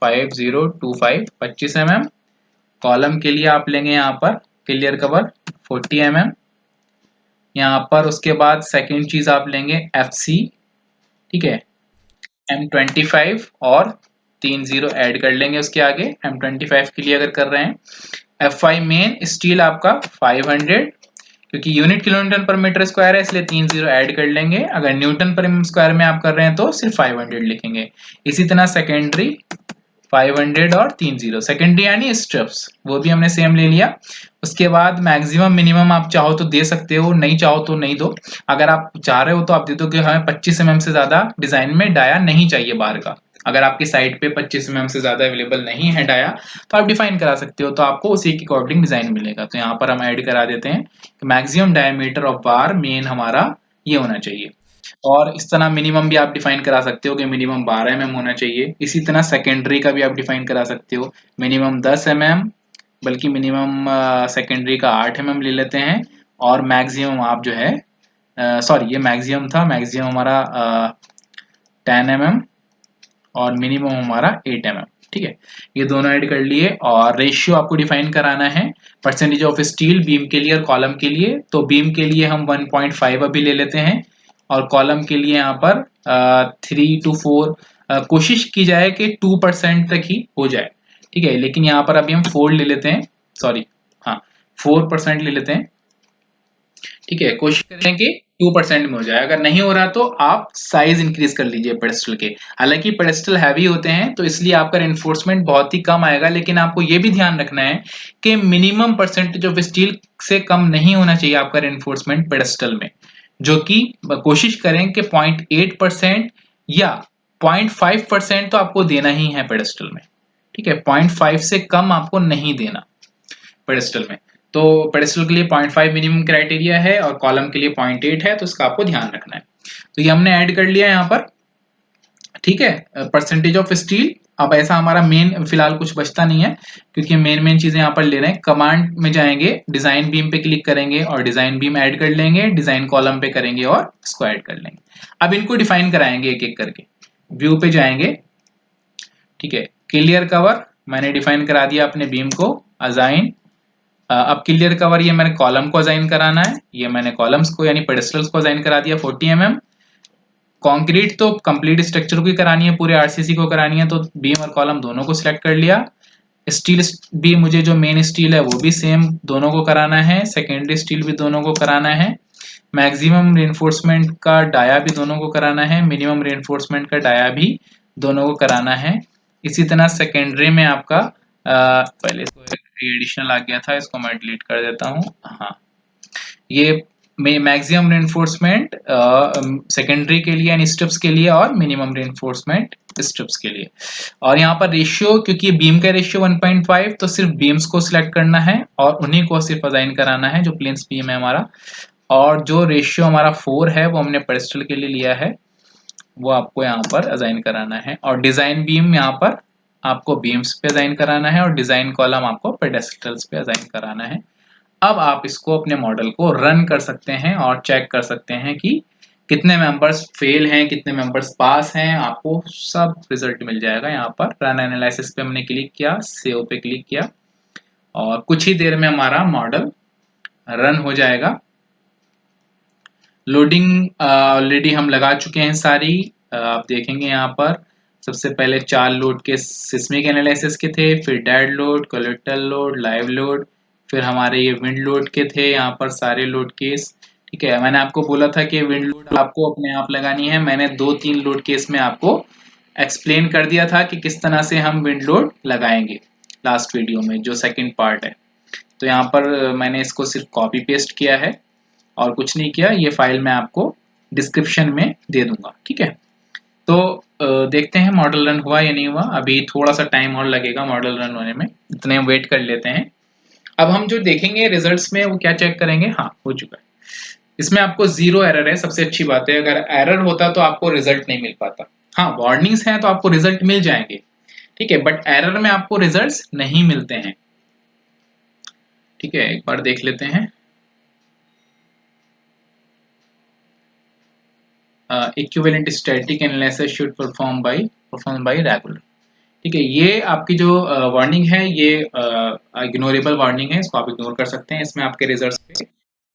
5025 25 mm, कॉलम के लिए आप लेंगे यहाँ पर क्लियर कवर 40 mm यहाँ पर। उसके बाद सेकंड चीज आप लेंगे FC, ठीक है, M25 और 30 ऐड कर लेंगे उसके आगे, M25 के लिए अगर कर रहे हैं। FI मेन स्टील आपका 500, क्योंकि यूनिट किलो न्यूटन पर मीटर स्क्वायर है इसलिए 30 ऐड कर लेंगे। अगर न्यूटन पर स्क्वायर में आप कर रहे हैं तो सिर्फ 500 लिखेंगे। इसी तरह सेकेंडरी 500 और 30 सेकेंडरी यानी स्ट्रिप्स, वो भी हमने सेम ले लिया। उसके बाद मैक्सिमम मिनिमम आप चाहो तो दे सकते हो, नहीं चाहो तो नहीं दो। अगर आप चाह रहे हो तो आप दे दो कि हमें 25 mm से ज्यादा डिजाइन में डाया नहीं चाहिए बाहर का। अगर आपकी साइट पे 25 mm से ज्यादा अवेलेबल नहीं है डाया तो आप डिफाइन करा सकते हो, तो आपको उसी के अकॉर्डिंग डिजाइन मिलेगा। तो यहाँ पर हम ऐड करा देते हैं कि maximum diameter of bar main हमारा ये होना चाहिए। और इस तरह मिनिमम भी आप डिफाइन करा सकते हो कि मिनिमम 12 mm होना चाहिए। इसी तरह सेकेंडरी का भी आप डिफाइन करा सकते हो, मिनिमम 10 mm, बल्कि मिनिमम सेकेंडरी का 8 mm ले लेते हैं। और मैक्सिमम आप जो है सॉरी ये मैक्सिमम था, मैक्सिमम हमारा 10 mm और मिनिमम हमारा 8 mm, ठीक है। ये दोनों ऐड कर लिए और रेशियो आपको डिफाइन कराना है परसेंटेज ऑफ स्टील बीम के लिए और कॉलम के लिए। तो बीम के लिए हम 1.5 अभी ले लेते हैं और कॉलम के लिए यहाँ पर 3 to 4 कोशिश की जाए कि 2% तक ही हो जाए, ठीक है। लेकिन यहाँ पर अभी हम 4 ले लेते हैं, सॉरी हाँ 4% ले लेते हैं, ठीक है। कोशिश करें कि 2% में हो जाए। अगर नहीं हो रहा तो आप साइज इंक्रीज कर लीजिए पेडेस्टल के। हालांकि पेडेस्टल हैवी होते हैं तो इसलिए आपका रेनफोर्समेंट बहुत ही कम आएगा, लेकिन आपको ये भी ध्यान रखना है कि मिनिमम परसेंटेज ऑफ स्टील से कम नहीं होना चाहिए आपका रेनफोर्समेंट पेडेस्टल में, जो कि कोशिश करें कि 0.8% या 0.5% तो आपको देना ही है पेडेस्टल में, ठीक है। 0.5 से कम आपको नहीं देना पेडेस्टल में। तो पेडेस्टल के लिए 0.5 मिनिमम क्राइटेरिया है और कॉलम के लिए 0.8 है, तो इसका आपको ध्यान रखना है। तो ये हमने ऐड कर लिया यहाँ पर, ठीक है, परसेंटेज ऑफ स्टील अब ऐसा हमारा मेन फिलहाल कुछ बचता नहीं है, क्योंकि मेन चीजें यहाँ पर ले रहे हैं। कमांड में जाएंगे, डिजाइन बीम पे क्लिक करेंगे और डिजाइन बीम ऐड कर लेंगे, डिजाइन कॉलम पे करेंगे और इसको ऐड कर लेंगे। अब इनको डिफाइन कराएंगे एक एक करके। व्यू पे जाएंगे, ठीक है, क्लियर कवर मैंने डिफाइन करा दिया अपने बीम को। असाइन, अब क्लियर कवर ये मैंने कॉलम को असाइन कराना है, ये मैंने कॉलम्स को यानी पेडेस्टल्स को असाइन करा दिया 40 mm। कंक्रीट तो कंप्लीट स्ट्रक्चर को ही करानी है, पूरे आरसीसी को करानी है, तो बीम और कॉलम दोनों को सिलेक्ट कर लिया। स्टील भी मुझे जो मेन स्टील है वो भी सेम दोनों को कराना है, सेकेंडरी स्टील भी दोनों को कराना है। मैक्सिमम रेनफोर्समेंट का डाया भी दोनों को कराना है, मिनिमम रेनफोर्समेंट का डाया भी दोनों को कराना है। इसी तरह सेकेंडरी में आपका पहले तो एडिशनल आ गया था, इसको मैं डिलीट कर देता हूँ। हाँ, ये मैक्सिमम रेनफोर्समेंट सेकेंडरी के लिए यानी स्ट्रिप्स के लिए और मिनिमम रेनफोर्समेंट स्ट्रिप्स के लिए। और यहाँ पर रेशियो, क्योंकि बीम का रेशियो 1.5, तो सिर्फ बीम्स को सिलेक्ट करना है और उन्हीं को सिर्फ असाइन कराना है जो प्लेन्स बीम है हमारा। और जो रेशियो हमारा 4 है वो हमने पेडेस्टल के लिए लिया है, वो आपको यहाँ पर असाइन कराना है। और डिजाइन बीम यहाँ पर आपको बीम्स पे असाइन कराना है और डिजाइन कॉलम आपको पेडेस्टल्स पे असाइन कराना है। अब आप इसको अपने मॉडल को रन कर सकते हैं और चेक कर सकते हैं कि कितने मेंबर्स फेल हैं, कितने मेंबर्स पास हैं, आपको सब रिजल्ट मिल जाएगा। यहाँ पर रन एनालिसिस पे हमने क्लिक किया, सेव पे क्लिक किया और कुछ ही देर में हमारा मॉडल रन हो जाएगा। लोडिंग ऑलरेडी हम लगा चुके हैं सारी, आप देखेंगे यहाँ पर सबसे पहले 4 लोड के सिस्मिक एनालिसिस के थे, फिर dead load, collateral load, live load, फिर हमारे ये विंड लोड के थे यहाँ पर सारे लोड केस। ठीक है, मैंने आपको बोला था कि विंड लोड आपको अपने आप लगानी है, मैंने 2-3 लोड केस में आपको एक्सप्लेन कर दिया था कि किस तरह से हम विंड लोड लगाएंगे लास्ट वीडियो में, जो सेकंड पार्ट है। तो यहाँ पर मैंने इसको सिर्फ कॉपी पेस्ट किया है और कुछ नहीं किया। ये फाइल मैं आपको डिस्क्रिप्शन में दे दूंगा, ठीक है। तो देखते हैं मॉडल रन हुआ या नहीं हुआ। अभी थोड़ा सा टाइम और लगेगा मॉडल रन होने में, इतने हम वेट कर लेते हैं। अब हम जो देखेंगे रिजल्ट्स में वो क्या चेक करेंगे, हाँ हो चुका है। इसमें आपको 0 एरर है, सबसे अच्छी बात है। अगर एरर होता तो आपको रिजल्ट नहीं मिल पाता। हाँ, वार्निंग्स हैं तो आपको रिजल्ट मिल जाएंगे, ठीक है, बट एरर में आपको रिजल्ट्स नहीं मिलते हैं। ठीक है, एक बार देख लेते हैं। Equivalent static analysis should perform by regular. ठीक है, ये आपकी जो वार्निंग है ये इग्नोरेबल वार्निंग है, इसको आप इग्नोर कर सकते हैं। इसमें आपके रिजल्ट्स पे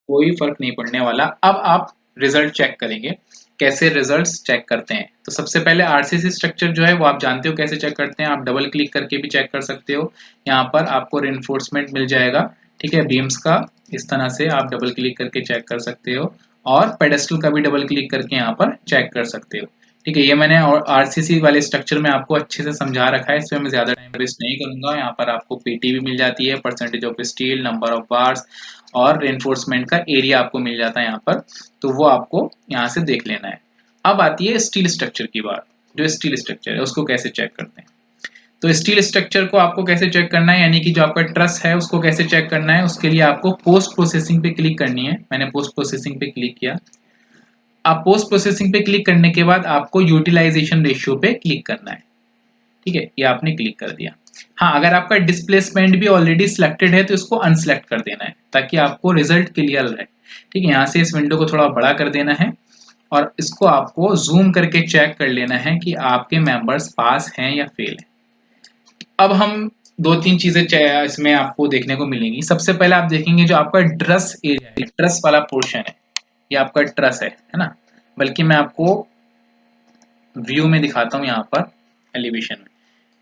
कोई फर्क नहीं पड़ने वाला। अब आप रिजल्ट चेक करेंगे, कैसे रिजल्ट्स चेक करते हैं। तो सबसे पहले आरसीसी स्ट्रक्चर जो है वो आप जानते हो कैसे चेक करते हैं, आप डबल क्लिक करके भी चेक कर सकते हो। यहाँ पर आपको रेनफोर्समेंट मिल जाएगा, ठीक है, बीम्स का। इस तरह से आप डबल क्लिक करके चेक कर सकते हो और पेडेस्टल का भी डबल क्लिक करके यहाँ पर चेक कर सकते हो। ठीक है, ये मैंने आरसीसी वाले स्ट्रक्चर में आपको अच्छे से समझा रखा है, इसमें मैं ज्यादा टाइम वेस्ट नहीं करूंगा। यहाँ पर आपको पीटी भी मिल जाती है, percentage of steel, number of bars और रेनफोर्समेंट का एरिया आपको मिल जाता है यहाँ पर, तो वो आपको यहाँ से देख लेना है। अब आती है स्टील स्ट्रक्चर की बात। जो स्टील स्ट्रक्चर है उसको कैसे चेक करते हैं। तो स्टील स्ट्रक्चर को आपको कैसे चेक करना है, यानी कि जो आपका ट्रस है उसको कैसे चेक करना है, उसके लिए आपको पोस्ट प्रोसेसिंग पे क्लिक करनी है। मैंने पोस्ट प्रोसेसिंग पे क्लिक किया। आप पोस्ट प्रोसेसिंग पे क्लिक करने के बाद आपको यूटिलाइजेशन रेशियो पे क्लिक करना है। ठीक है, ये आपने क्लिक कर दिया। हाँ, अगर आपका डिस्प्लेसमेंट भी ऑलरेडी सिलेक्टेड है तो इसको अनसिलेक्ट कर देना है ताकि आपको रिजल्ट क्लियर रहे। ठीक है, यहाँ से इस विंडो को थोड़ा बड़ा कर देना है और इसको आपको जूम करके चेक कर लेना है कि आपके मेंबर्स पास हैं या फेल हैं। अब हम 2-3 चीजें इसमें आपको देखने को मिलेंगी। सबसे पहले आप देखेंगे जो आपका ट्रस एरिया है, ट्रस वाला पोर्शन है, ये आपका ट्रस है ना। बल्कि मैं आपको व्यू में दिखाता हूँ, यहाँ पर एलिवेशन में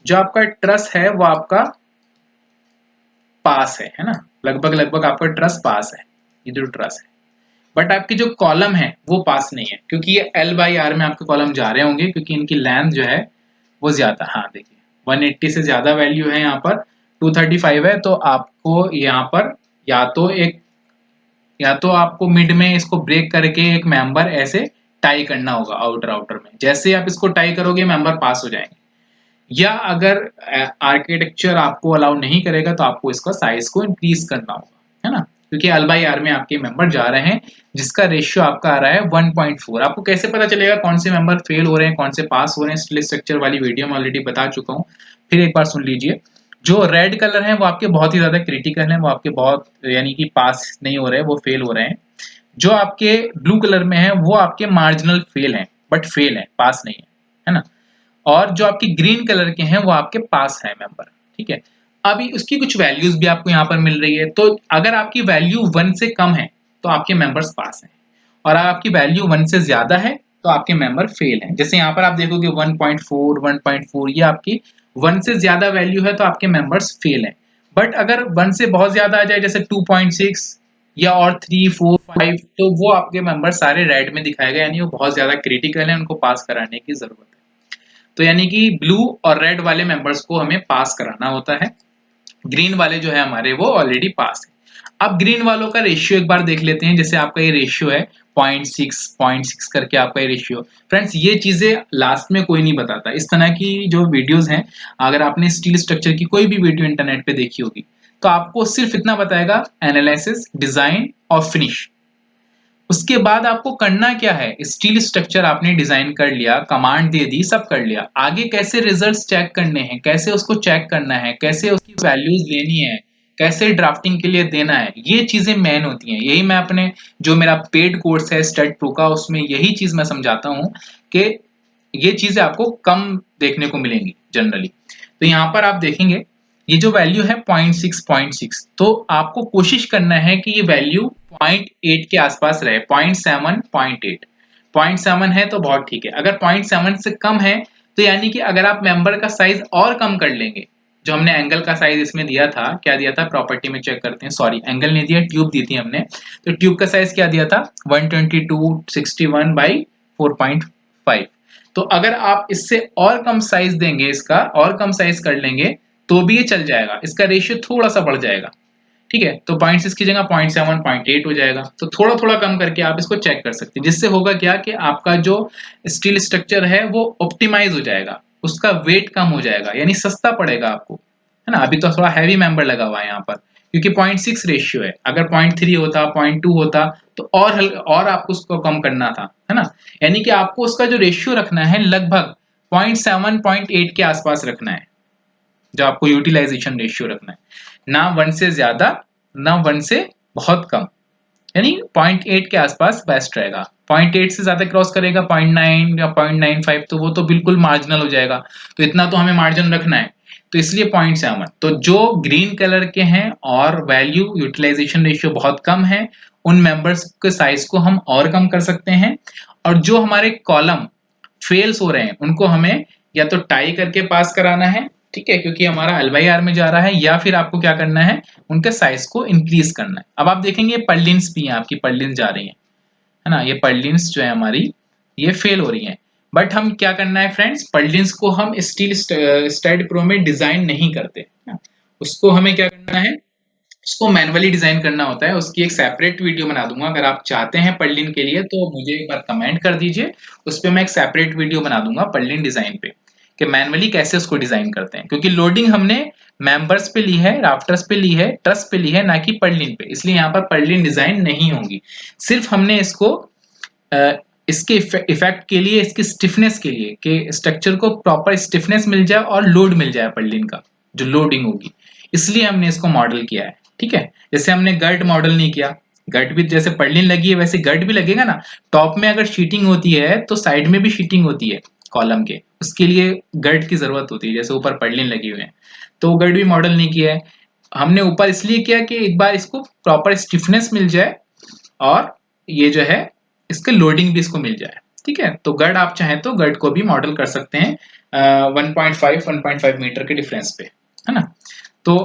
जो आपका ट्रस है वो आपका पास है ना, लगभग आपका ट्रस पास है, ये जो ट्रस है। बट आपकी जो कॉलम है वो पास नहीं है, क्योंकि ये L/R में आपके कॉलम जा रहे होंगे, क्योंकि इनकी लेंथ जो है वो ज्यादा, हाँ देखिए 180 से ज्यादा वैल्यू है, यहाँ पर 235 है। तो आपको यहाँ पर या तो आपको मिड में इसको ब्रेक करके एक मेंबर ऐसे टाई करना होगा आउटर में। जैसे आप इसको टाई करोगे मेंबर पास हो जाएंगे। या अगर आर्किटेक्चर आपको अलाउ नहीं करेगा तो आपको इसका साइज को इंक्रीज करना होगा, है ना। क्योंकि L by R में आपके मेंबर जा रहे हैं, जिसका रेशियो आपका आ रहा है 1.4। आपको कैसे पता चलेगा कौन से मेंबर फेल हो रहे हैं, कौन से पास हो रहे हैं? स्टिल स्ट्रक्चर वाली वीडियो में ऑलरेडी बता चुका हूँ, फिर एक बार सुन लीजिए। जो रेड कलर है वो आपके बहुत ही ज्यादा क्रिटिकल है, वो आपके बहुत यानी कि पास नहीं हो रहे हैं, वो फेल हो रहे हैं। जो आपके ब्लू कलर में है वो आपके मार्जिनल फेल हैं, बट फेल है, पास नहीं है ना। और जो आपके ग्रीन कलर के हैं वो आपके पास है मेंबर, ठीक है। अभी उसकी कुछ वैल्यूज भी आपको यहाँ पर मिल रही है। तो अगर आपकी वैल्यू 1 से कम है तो आपके मेंबर्स पास हैं, और अगर आपकी वैल्यू 1 से ज्यादा है तो आपके मेंबर फेल हैं। जैसे यहाँ पर आप देखोगे 1.4 1.4, ये आपकी 1 से ज्यादा वैल्यू है तो आपके मेंबर्स फेल हैं। बट अगर 1 से बहुत ज्यादा आ जाए, जैसे 2.6 या और 3 4 5, तो वो आपके मेंबर सारे रेड में दिखाए गए, यानी वो बहुत ज्यादा क्रिटिकल है, उनको पास कराने की जरूरत है। तो यानी कि ब्लू और रेड वाले मेंबर्स को हमें पास कराना होता है, ग्रीन वाले जो है हमारे वो ऑलरेडी पास है। अब ग्रीन वालों का रेशियो एक बार देख लेते हैं। जैसे आपका ये रेशियो है 0.6 करके आपका ये रेशियो। फ्रेंड्स, ये चीजें लास्ट में कोई नहीं बताता। इस तरह की जो वीडियोस हैं, अगर आपने स्टील स्ट्रक्चर की कोई भी वीडियो इंटरनेट पे देखी होगी, तो आपको सिर्फ इतना बताएगा, एनालिसिस, डिजाइन और फिनिश। उसके बाद आपको करना क्या है? स्टील स्ट्रक्चर आपने डिजाइन कर लिया, कमांड दे दी, सब कर लिया। आगे कैसे रिजल्ट्स चेक करने हैं, कैसे उसको चेक करना है, कैसे उसकी वैल्यूज लेनी है, कैसे ड्राफ्टिंग के लिए देना है, ये चीजें मेन होती हैं। यही मैं अपने जो मेरा पेड कोर्स है स्टड प्रो का, उसमें यही चीज मैं समझाता हूँ कि ये चीजें आपको कम देखने को मिलेंगी जनरली। तो यहाँ पर आप देखेंगे ये जो वैल्यू है 0.6, तो आपको कोशिश करना है कि ये वैल्यू 0.8 के आसपास रहे। 0.7, 0.8, 0.7 है तो बहुत ठीक है। अगर 0.7 से कम है तो यानी कि अगर आप मेंबर का साइज और कम कर लेंगे, जो हमने एंगल का साइज इसमें दिया था, क्या दिया था, प्रॉपर्टी में चेक करते हैं, सॉरी एंगल नहीं दिया, ट्यूब दी थी हमने। तो ट्यूब का साइज क्या दिया था, 122/61 बाई 4.5। तो अगर आप इससे और कम साइज देंगे, इसका और कम साइज कर लेंगे, तो भी ये चल जाएगा, इसका रेशियो थोड़ा सा बढ़ जाएगा, ठीक है। तो 0.6 की जगह 0.7, 0.8 हो जाएगा। तो थोड़ा थोड़ा कम करके आप इसको चेक कर सकते हैं, जिससे होगा क्या कि आपका जो स्टील स्ट्रक्चर है वो ऑप्टिमाइज हो जाएगा, उसका वेट कम हो जाएगा, यानी सस्ता पड़ेगा आपको, है ना। अभी तो थोड़ा हैवी मेंबर लगा हुआ है यहाँ पर, क्योंकि 0.6 रेशियो है। अगर 0.3 होता, 0.2 होता, तो और आपको उसको कम करना था, है ना। यानी कि आपको उसका जो रेशियो रखना है लगभग 0.7, 0.8 के आसपास रखना है, जो आपको यूटिलाइजेशन रेशियो रखना है। ना 1 से ज्यादा, ना 1 से बहुत कम, यानी 0.8 के आसपास बेस्ट रहेगा। 0.8 से ज्यादा क्रॉस करेगा 0.9 या 0.95, तो वो तो बिल्कुल मार्जिनल हो जाएगा। तो इतना तो हमें मार्जिन रखना है, तो इसलिए 0.7। तो जो ग्रीन कलर के हैं और वैल्यू यूटिलाइजेशन रेशियो बहुत कम है, उन मेंबर्स के साइज को हम और कम कर सकते हैं। और जो हमारे कॉलम फेल्स हो रहे हैं उनको हमें या तो टाई करके पास कराना है, ठीक है, क्योंकि हमारा एल बाई आर में जा रहा है, या फिर आपको क्या करना है, उनके साइज को इंक्रीज करना है। अब आप देखेंगे पर्लिन्स भी हैं, आपकी पर्लिन्स जा रही है ना, ये पर्लिन्स जो है हमारी, ये फेल हो रही हैं। बट हम क्या करना है फ्रेंड्स, पर्लिन्स को हम स्टील स्टड प्रो में डिजाइन नहीं करते ना। उसको हमें क्या करना है, उसको मैन्युअली डिजाइन करना होता है। उसकी एक सेपरेट वीडियो बना दूंगा, अगर आप चाहते हैं पर्लिन के लिए तो मुझे एक बार कमेंट कर दीजिए, उस पर मैं एक सेपरेट वीडियो बना दूंगा पर्लिन डिजाइन पे, कि मैन्युअली कैसे उसको डिजाइन करते हैं। क्योंकि लोडिंग हमने मेंबर्स पे ली है, राफ्टर्स पे ली है, ट्रस पे ली है, ना कि पर्लिन पे, इसलिए यहाँ पर पर्लिन डिजाइन नहीं होगी। सिर्फ हमने इसको इसके इफेक्ट के लिए, इसकी स्टिफनेस के लिए, कि स्ट्रक्चर को प्रॉपर स्टिफनेस मिल जाए और लोड मिल जाए पर्लिन का, जो लोडिंग होगी, इसलिए हमने इसको मॉडल किया है, ठीक है। जैसे हमने गर्ड मॉडल नहीं किया, गर्ड भी जैसे पर्लिन लगी है वैसे गर्ड भी लगेगा ना। टॉप में अगर शीटिंग होती है तो साइड में भी शीटिंग होती है कॉलम के, उसके लिए गर्ड की जरूरत होती है। जैसे ऊपर पर्लिन लगी हुई है तो गर्ड भी मॉडल नहीं किया है हमने। ऊपर इसलिए किया कि एक बार इसको प्रॉपर स्टिफनेस मिल जाए और ये जो है इसके लोडिंग भी इसको मिल जाए, ठीक है। तो गर्ड आप चाहें तो गर्ड को भी मॉडल कर सकते हैं 1.5 मीटर के डिफरेंस पे, है ना। तो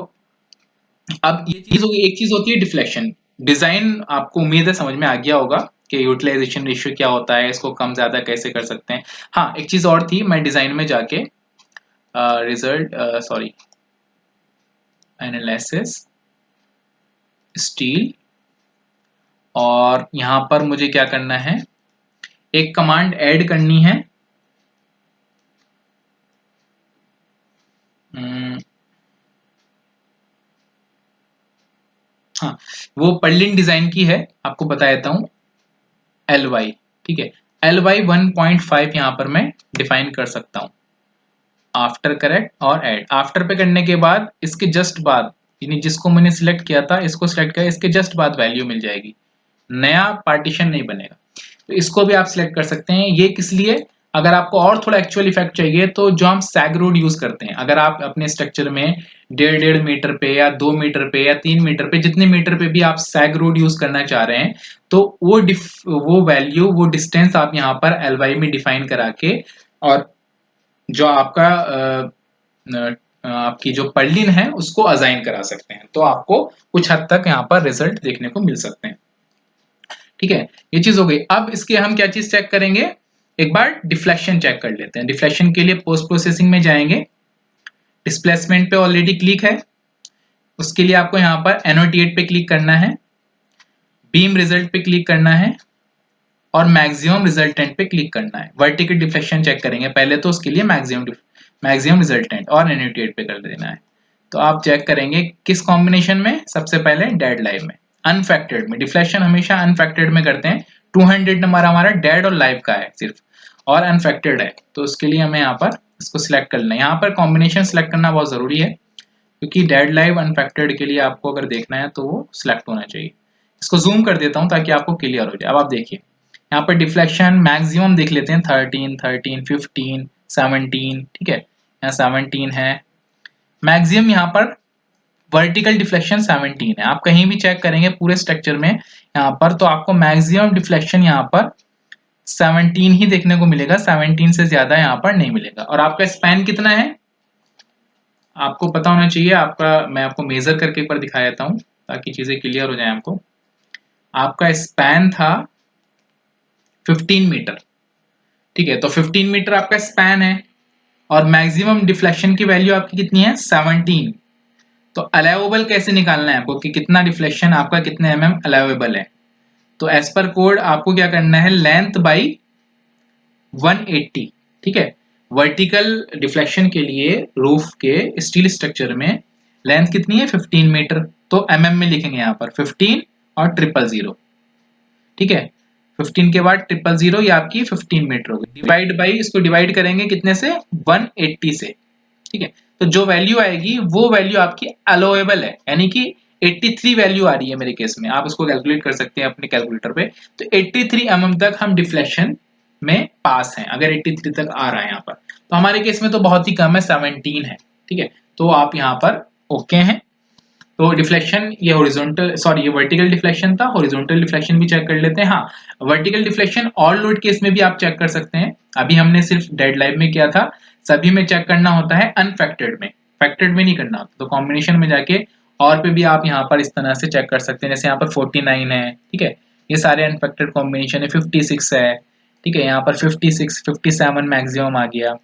अब ये चीज होगी, एक चीज होती है डिफ्लेक्शन। डिजाइन आपको उम्मीद है समझ में आ गया होगा कि यूटिलाइजेशन रेशियो क्या होता है, इसको कम ज्यादा कैसे कर सकते हैं। हाँ, एक चीज और थी, मैं डिजाइन में जाके रिजल्ट सॉरी एनालिसिस स्टील, और यहाँ पर मुझे क्या करना है, एक कमांड ऐड करनी है। हाँ, वो पर्लिन डिजाइन की है, आपको बता देता हूँ, ly, ठीक है, ly 1.5 यहाँ पर मैं डिफाइन कर सकता हूँ आफ्टर करेक्ट और ऐड। आफ्टर पे करने के बाद इसके जस्ट बाद, यानी जिसको मैंने सिलेक्ट किया था इसको सिलेक्ट किया, इसके जस्ट बाद वैल्यू मिल जाएगी, नया पार्टीशन नहीं बनेगा। तो इसको भी आप सिलेक्ट कर सकते हैं। ये किस लिए, अगर आपको और थोड़ा एक्चुअल इफेक्ट चाहिए तो जो हम सैग रोड यूज करते हैं, अगर आप अपने स्ट्रक्चर में 1.5 मीटर पे या 2 मीटर पे या 3 मीटर पे, जितने मीटर पे भी आप सैग रोड यूज करना चाह रहे हैं, तो वो वैल्यू, वो डिस्टेंस आप यहाँ पर एल में डिफाइन करा के, और जो आपका आपकी जो पर्लिन है उसको असाइन करा सकते हैं, तो आपको कुछ हद तक यहाँ पर रिजल्ट देखने को मिल सकते हैं। ठीक है, ये चीज हो गई। अब इसके हम क्या चीज चेक करेंगे, एक बार डिफ्लेक्शन चेक कर लेते हैं। डिफ्लेक्शन के लिए पोस्ट प्रोसेसिंग में जाएंगे, डिस्प्लेसमेंट पे ऑलरेडी क्लिक है, उसके लिए आपको यहाँ पर एनोटेट पे क्लिक करना है, बीम रिजल्ट पे क्लिक करना है और मैक्सिमम रिजल्टेंट पे क्लिक करना है। वर्टिकल डिफ्लेक्शन चेक करेंगे पहले, तो उसके लिए मैक्सिमम रिजल्टेंट और एनोटेट पे कर देना है। तो आप चेक करेंगे किस कॉम्बिनेशन में, सबसे पहले डेड लाइव में, अनफैक्टर्ड में। डिफ्लेक्शन हमेशा अनफैक्टर्ड में करते हैं। 200 नंबर हमारा डेड और लाइव का है सिर्फ, और अनफैक्टर्ड है, तो उसके लिए हमें यहाँ पर इसको सिलेक्ट करना है। यहाँ पर कॉम्बिनेशन सिलेक्ट करना बहुत जरूरी है, क्योंकि डेड लाइव अनफैक्टर्ड के लिए आपको अगर देखना है तो वो सिलेक्ट होना चाहिए। इसको जूम कर देता हूँ ताकि आपको क्लियर हो जाए। अब आप देखिए यहाँ पर डिफ्लेक्शन मैक्सिमम देख लेते हैं, 13, 13, 15, 17, ठीक है, यहाँ 17 है मैक्सिमम। यहाँ पर वर्टिकल डिफ्लेक्शन 17 है। आप कहीं भी चेक करेंगे पूरे स्ट्रक्चर में यहाँ पर, तो आपको मैक्सिमम डिफ्लेक्शन यहाँ पर 17 ही देखने को मिलेगा, 17 से ज्यादा यहाँ पर नहीं मिलेगा। और आपका स्पैन कितना है आपको पता होना चाहिए आपका, मैं आपको मेजर करके एक बार दिखा देता हूँ ताकि चीजें क्लियर हो जाए आपको। आपका स्पैन था 15 मीटर, ठीक है, तो 15 मीटर आपका स्पैन है और मैक्सिमम डिफ्लेक्शन की वैल्यू आपकी कितनी है, 17। तो अलाउएबल कैसे निकालना है आपको कि कितना डिफ्लेक्शन आपका कितने mm अलाउएबल है। तो एज पर कोड आपको क्या करना है, लेंथ बाई 180, ठीक है। वर्टिकल डिफ्लेक्शन के लिए रूफ के स्टील स्ट्रक्चर में लेंथ कितनी है, 15 मीटर, तो mm में लिखेंगे यहाँ पर 15 और 000, ठीक है। 15 के बाद 000, ये आपकी 15 मीटर होगी। डिवाइड बाई, इसको डिवाइड करेंगे कितने से, 180 से, ठीक है। तो जो वैल्यू आएगी वो वैल्यू आपकी अलोएबल है, यानी कि 83 वैल्यू आ रही है मेरे केस में। आप उसको कैलकुलेट कर सकते हैं अपने कैलकुलेटर पे। तो 83 mm तक हम डिफ्लेक्शन में पास हैं, अगर 83 तक आ रहा है यहाँ पर। तो हमारे केस में तो बहुत ही कम है, 17 है, ठीक है। तो आप यहाँ पर ओके हैं। तो डिफ्लेक्शन ये हॉरिजॉन्टल, सॉरी ये वर्टिकल डिफ्लेक्शन था। हॉरिजॉन्टल डिफ्लेक्शन भी चेक कर लेते हैं। हाँ, vertical deflection all load case में भी आप चेक कर सकते हैं। अभी हमने सिर्फ डेड लाइव में किया था, सभी में चेक करना होता है, अनफैक्टर्ड में, फैक्टर्ड में नहीं करना होता। तो कॉम्बिनेशन में जाके और पे भी आप यहाँ पर इस तरह से चेक कर सकते हैं। जैसे यहाँ पर 49 है, ठीक है, ये सारे अनफैक्टर्ड कॉम्बिनेशन है। 56 है, ठीक है, यहाँ पर 56, 57 मैक्सिमम आ गया।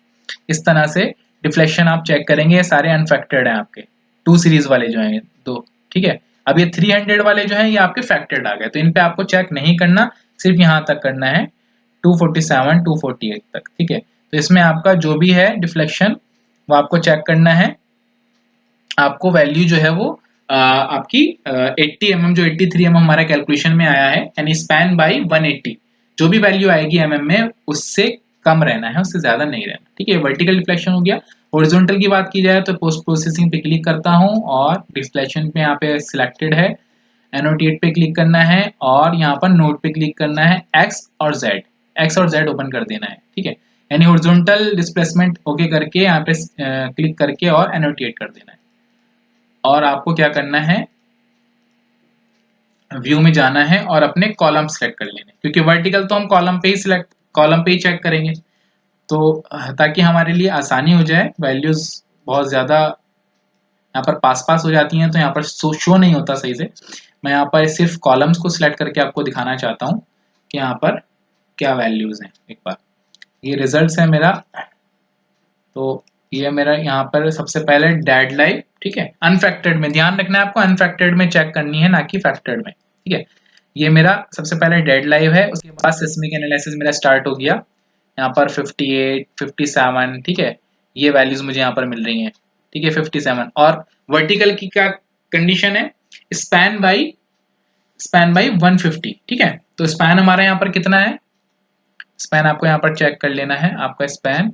इस तरह से डिफ्लेक्शन आप चेक करेंगे, ये सारे अनफैक्टर्ड हैं आपके, 2 सीरीज वाले जो हैं दो, ठीक है। अब ये 300 वाले जो हैं ये आपके फैक्टर्ड आ गए, तो इन पे आपको चेक नहीं करना, सिर्फ यहाँ तक करना है 247, 248 तक, ठीक है। तो इसमें आपका जो भी है डिफ्लेक्शन वो आपको चेक करना है। आपको वैल्यू जो है वो आपकी 80 mm, जो 83 mm हमारा कैलकुलेशन में आया है, यानी स्पैन बाई 180, जो भी वैल्यू आएगी mm में उससे कम रहना है, उससे ज्यादा नहीं रहना, ठीक है। वर्टिकल डिफ्लेक्शन हो गया। हॉरिजॉन्टल की बात की जाए तो पोस्ट प्रोसेसिंग पे क्लिक करता हूँ और डिफ्लेक्शन पे यहाँ पे सिलेक्टेड है, एनोटेट पे क्लिक करना है और यहाँ पर नोट पे क्लिक करना है, एक्स और जेड ओपन कर देना है, ठीक है। यानी हॉरिजॉन्टल डिस्प्लेसमेंट ओके करके यहाँ पे क्लिक करके और एनोटेट कर देना है। और आपको क्या करना है, व्यू में जाना है और अपने कॉलम सेलेक्ट कर लेने, क्योंकि वर्टिकल तो हम कॉलम पे ही चेक करेंगे, तो ताकि हमारे लिए आसानी हो जाए। वैल्यूज बहुत ज्यादा यहाँ पर पास पास हो जाती हैं, तो यहाँ पर शो नहीं होता सही से। मैं यहाँ पर सिर्फ कॉलम्स को सिलेक्ट करके आपको दिखाना चाहता हूँ कि यहाँ पर क्या वैल्यूज हैं। एक बार ये रिजल्ट्स है मेरा, तो ये मेरा यहाँ पर सबसे पहले डेड लाइव, ठीक है, अनफैक्टर्ड में ध्यान रखना है आपको, अनफैक्टर्ड में चेक करनी है ना कि फैक्टर्ड में, ठीक है। ये मेरा सबसे पहले डेड लाइव है, उसके बाद सिस्मिक एनालिसिस मेरा स्टार्ट हो गया। यहाँ पर 58, 57, ठीक है, ये वैल्यूज मुझे यहाँ पर मिल रही हैं, ठीक है, 57। और वर्टिकल की क्या कंडीशन है, स्पैन बाई 150, ठीक है। तो स्पैन हमारा यहाँ पर कितना है, स्पैन आपको यहाँ पर चेक कर लेना है, आपका स्पैन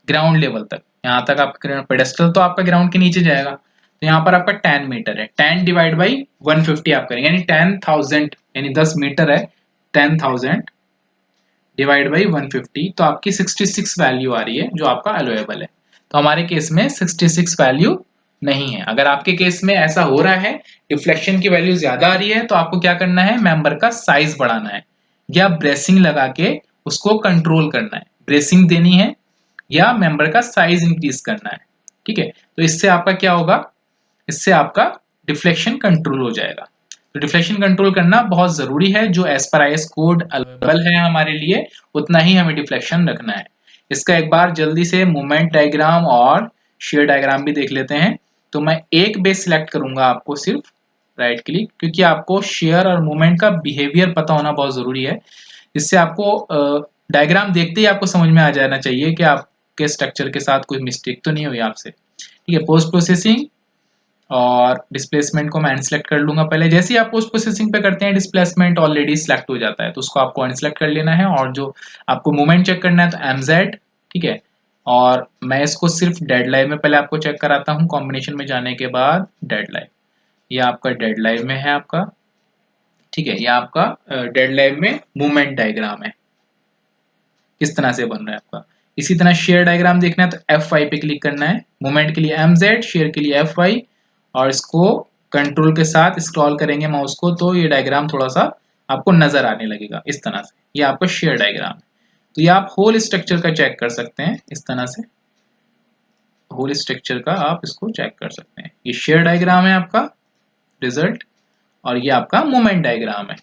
ग्राउंड लेवल तक, यहाँ तक आपका पेडेस्टल तो आपका ग्राउंड के नीचे जाएगा, तो यहाँ पर आपका 10 मीटर है, 10 डिवाइड बाई 150 आप करेंगे, यानी 10,000 यानी 10 मीटर है, 10,000 डिवाइड बाई 150, तो आपकी 66 वैल्यू आ रही है जो आपका अलोएबल है। तो हमारे केस में 66 वैल्यू नहीं है। अगर आपके केस में ऐसा हो रहा है, डिफ्लेक्शन की वैल्यू ज्यादा आ रही है, तो आपको क्या करना है, मेंबर का साइज बढ़ाना है या ब्रेसिंग लगा के उसको कंट्रोल करना है, ब्रेसिंग देनी है या मेंबर का साइज इंक्रीज करना है, ठीक है। तो इससे आपका क्या होगा, इससे आपका डिफ्लेक्शन कंट्रोल हो जाएगा। तो डिफ्लेक्शन कंट्रोल करना बहुत जरूरी है, जो एज पर आईएस कोड अवेलेबल है हमारे लिए उतना ही हमें डिफ्लेक्शन रखना है। इसका एक बार जल्दी से मूवमेंट डायग्राम और शेयर डायग्राम भी देख लेते हैं। तो मैं एक बेस सिलेक्ट करूंगा, आपको सिर्फ राइट क्लिक, क्योंकि आपको शेयर और मूवमेंट का बिहेवियर पता होना बहुत जरूरी है। इससे आपको डायग्राम देखते ही आपको समझ में आ जाना चाहिए कि आपके स्ट्रक्चर के साथ कोई मिस्टेक तो नहीं हुई आपसे, ठीक है। पोस्ट प्रोसेसिंग और डिस्प्लेसमेंट को मैं अनसेलेक्ट कर लूंगा पहले। जैसे ही आप पोस्ट प्रोसेसिंग पे करते हैं, डिस्प्लेसमेंट ऑलरेडी सिलेक्ट हो जाता है, तो उसको आपको अनसेलेक्ट कर लेना है। और जो आपको मूवमेंट चेक करना है तो MZ, ठीक है। और मैं इसको सिर्फ डेड लाइव में पहले आपको चेक कराता हूँ, कॉम्बिनेशन में जाने के बाद डेड लाइव, ये आपका डेड लाइव में है आपका, ठीक है। ये आपका डेड लाइव में मूवमेंट डायग्राम है, किस तरह से बन रहा है आपका। इसी तरह शेयर डायग्राम देखना है तो F5 पे क्लिक करना है, मूवमेंट के लिए MZ, शेयर के लिए F5, और इसको कंट्रोल के साथ स्क्रॉल करेंगे माउस को तो ये डायग्राम थोड़ा सा आपको नजर आने लगेगा इस तरह से। ये आपका शेयर डायग्राम है। तो ये आप होल स्ट्रक्चर का चेक कर सकते हैं इस तरह से, होल स्ट्रक्चर का आप इसको चेक कर सकते हैं। ये शेयर डायग्राम है आपका रिजल्ट, और ये आपका मूवमेंट डायग्राम है,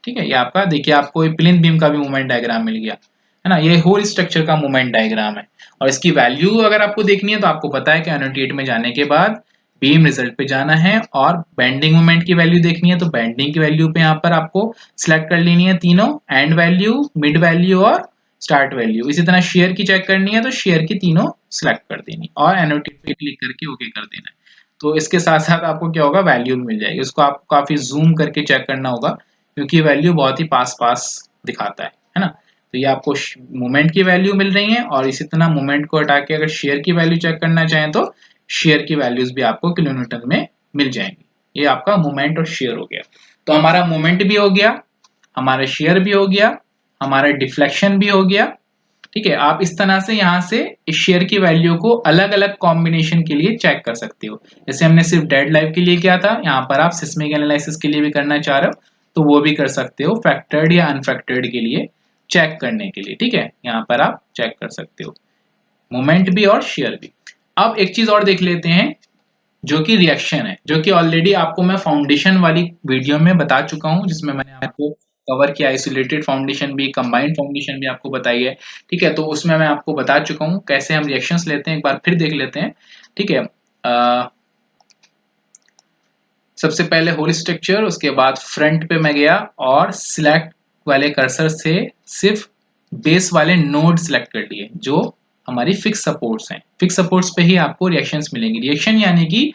ठीक है। ये आपका देखिए, आपको प्लिंथ बीम का भी मूवमेंट डायग्राम मिल गया है ना। ये होल स्ट्रक्चर का मूवमेंट डायग्राम है। और इसकी वैल्यू अगर आपको देखनी है तो आपको पता है कि एनोटेट में जाने के बाद बीम रिजल्ट पे जाना है, और बेंडिंग मोमेंट की वैल्यू देखनी है तो बेंडिंग की वैल्यू पे यहाँ पर आपको सिलेक्ट कर लेनी है तीनों, एंड वैल्यू, मिड वैल्यू और स्टार्ट वैल्यू। इसी तरह शेयर की चेक करनी है तो शेयर की तीनों सिलेक्ट कर देनी और एनोटेट पे क्लिक करके ओके कर देना है। तो इसके साथ साथ आपको क्या होगा, वैल्यू मिल जाएगी। उसको आपको काफी जूम करके चेक करना होगा, क्योंकि वैल्यू बहुत ही पास पास दिखाता है ना। तो ये आपको मोमेंट की वैल्यू मिल रही है, और इसी तरह मोमेंट को हटा के अगर शेयर की वैल्यू चेक करना चाहें तो शेयर की वैल्यूज भी आपको किलोन्यूटन में मिल जाएंगी। ये आपका मोमेंट और शेयर हो गया। तो हमारा मोमेंट भी हो गया, हमारा शेयर भी हो गया, हमारा डिफ्लेक्शन भी हो गया, ठीक है। आप इस तरह से यहाँ से इस शेयर की वैल्यू को अलग अलग कॉम्बिनेशन के लिए चेक कर सकते हो। जैसे हमने सिर्फ डेड लाइफ के लिए किया था, यहाँ पर आप सिस्मिक एनालिसिस के लिए भी करना चाह रहे हो तो वो भी कर सकते हो, फैक्टर्ड या अनफैक्टर्ड के लिए चेक करने के लिए, ठीक है। यहाँ पर आप चेक कर सकते हो मोमेंट भी और शेयर भी। अब एक चीज और देख लेते हैं जो कि रिएक्शन है, जो कि ऑलरेडी आपको मैं फाउंडेशन वाली वीडियो में बता चुका हूं, जिसमें मैंने आपको कवर किया, आइसोलेटेड फाउंडेशन भी, कंबाइंड फाउंडेशन भी आपको बताई है, ठीक है। तो उसमें मैं आपको बता चुका हूं कैसे हम रिएक्शंस लेते हैं, एक बार फिर देख लेते हैं, ठीक है। सबसे पहले होल स्ट्रक्चर, उसके बाद फ्रंट पे मैं गया और सिलेक्ट वाले कर्सर से सिर्फ बेस वाले नोड सिलेक्ट कर लिए जो हमारी फिक्स सपोर्ट्स हैं। फिक्स सपोर्ट्स पे ही आपको रिएक्शंस मिलेंगी। रिएक्शन यानी कि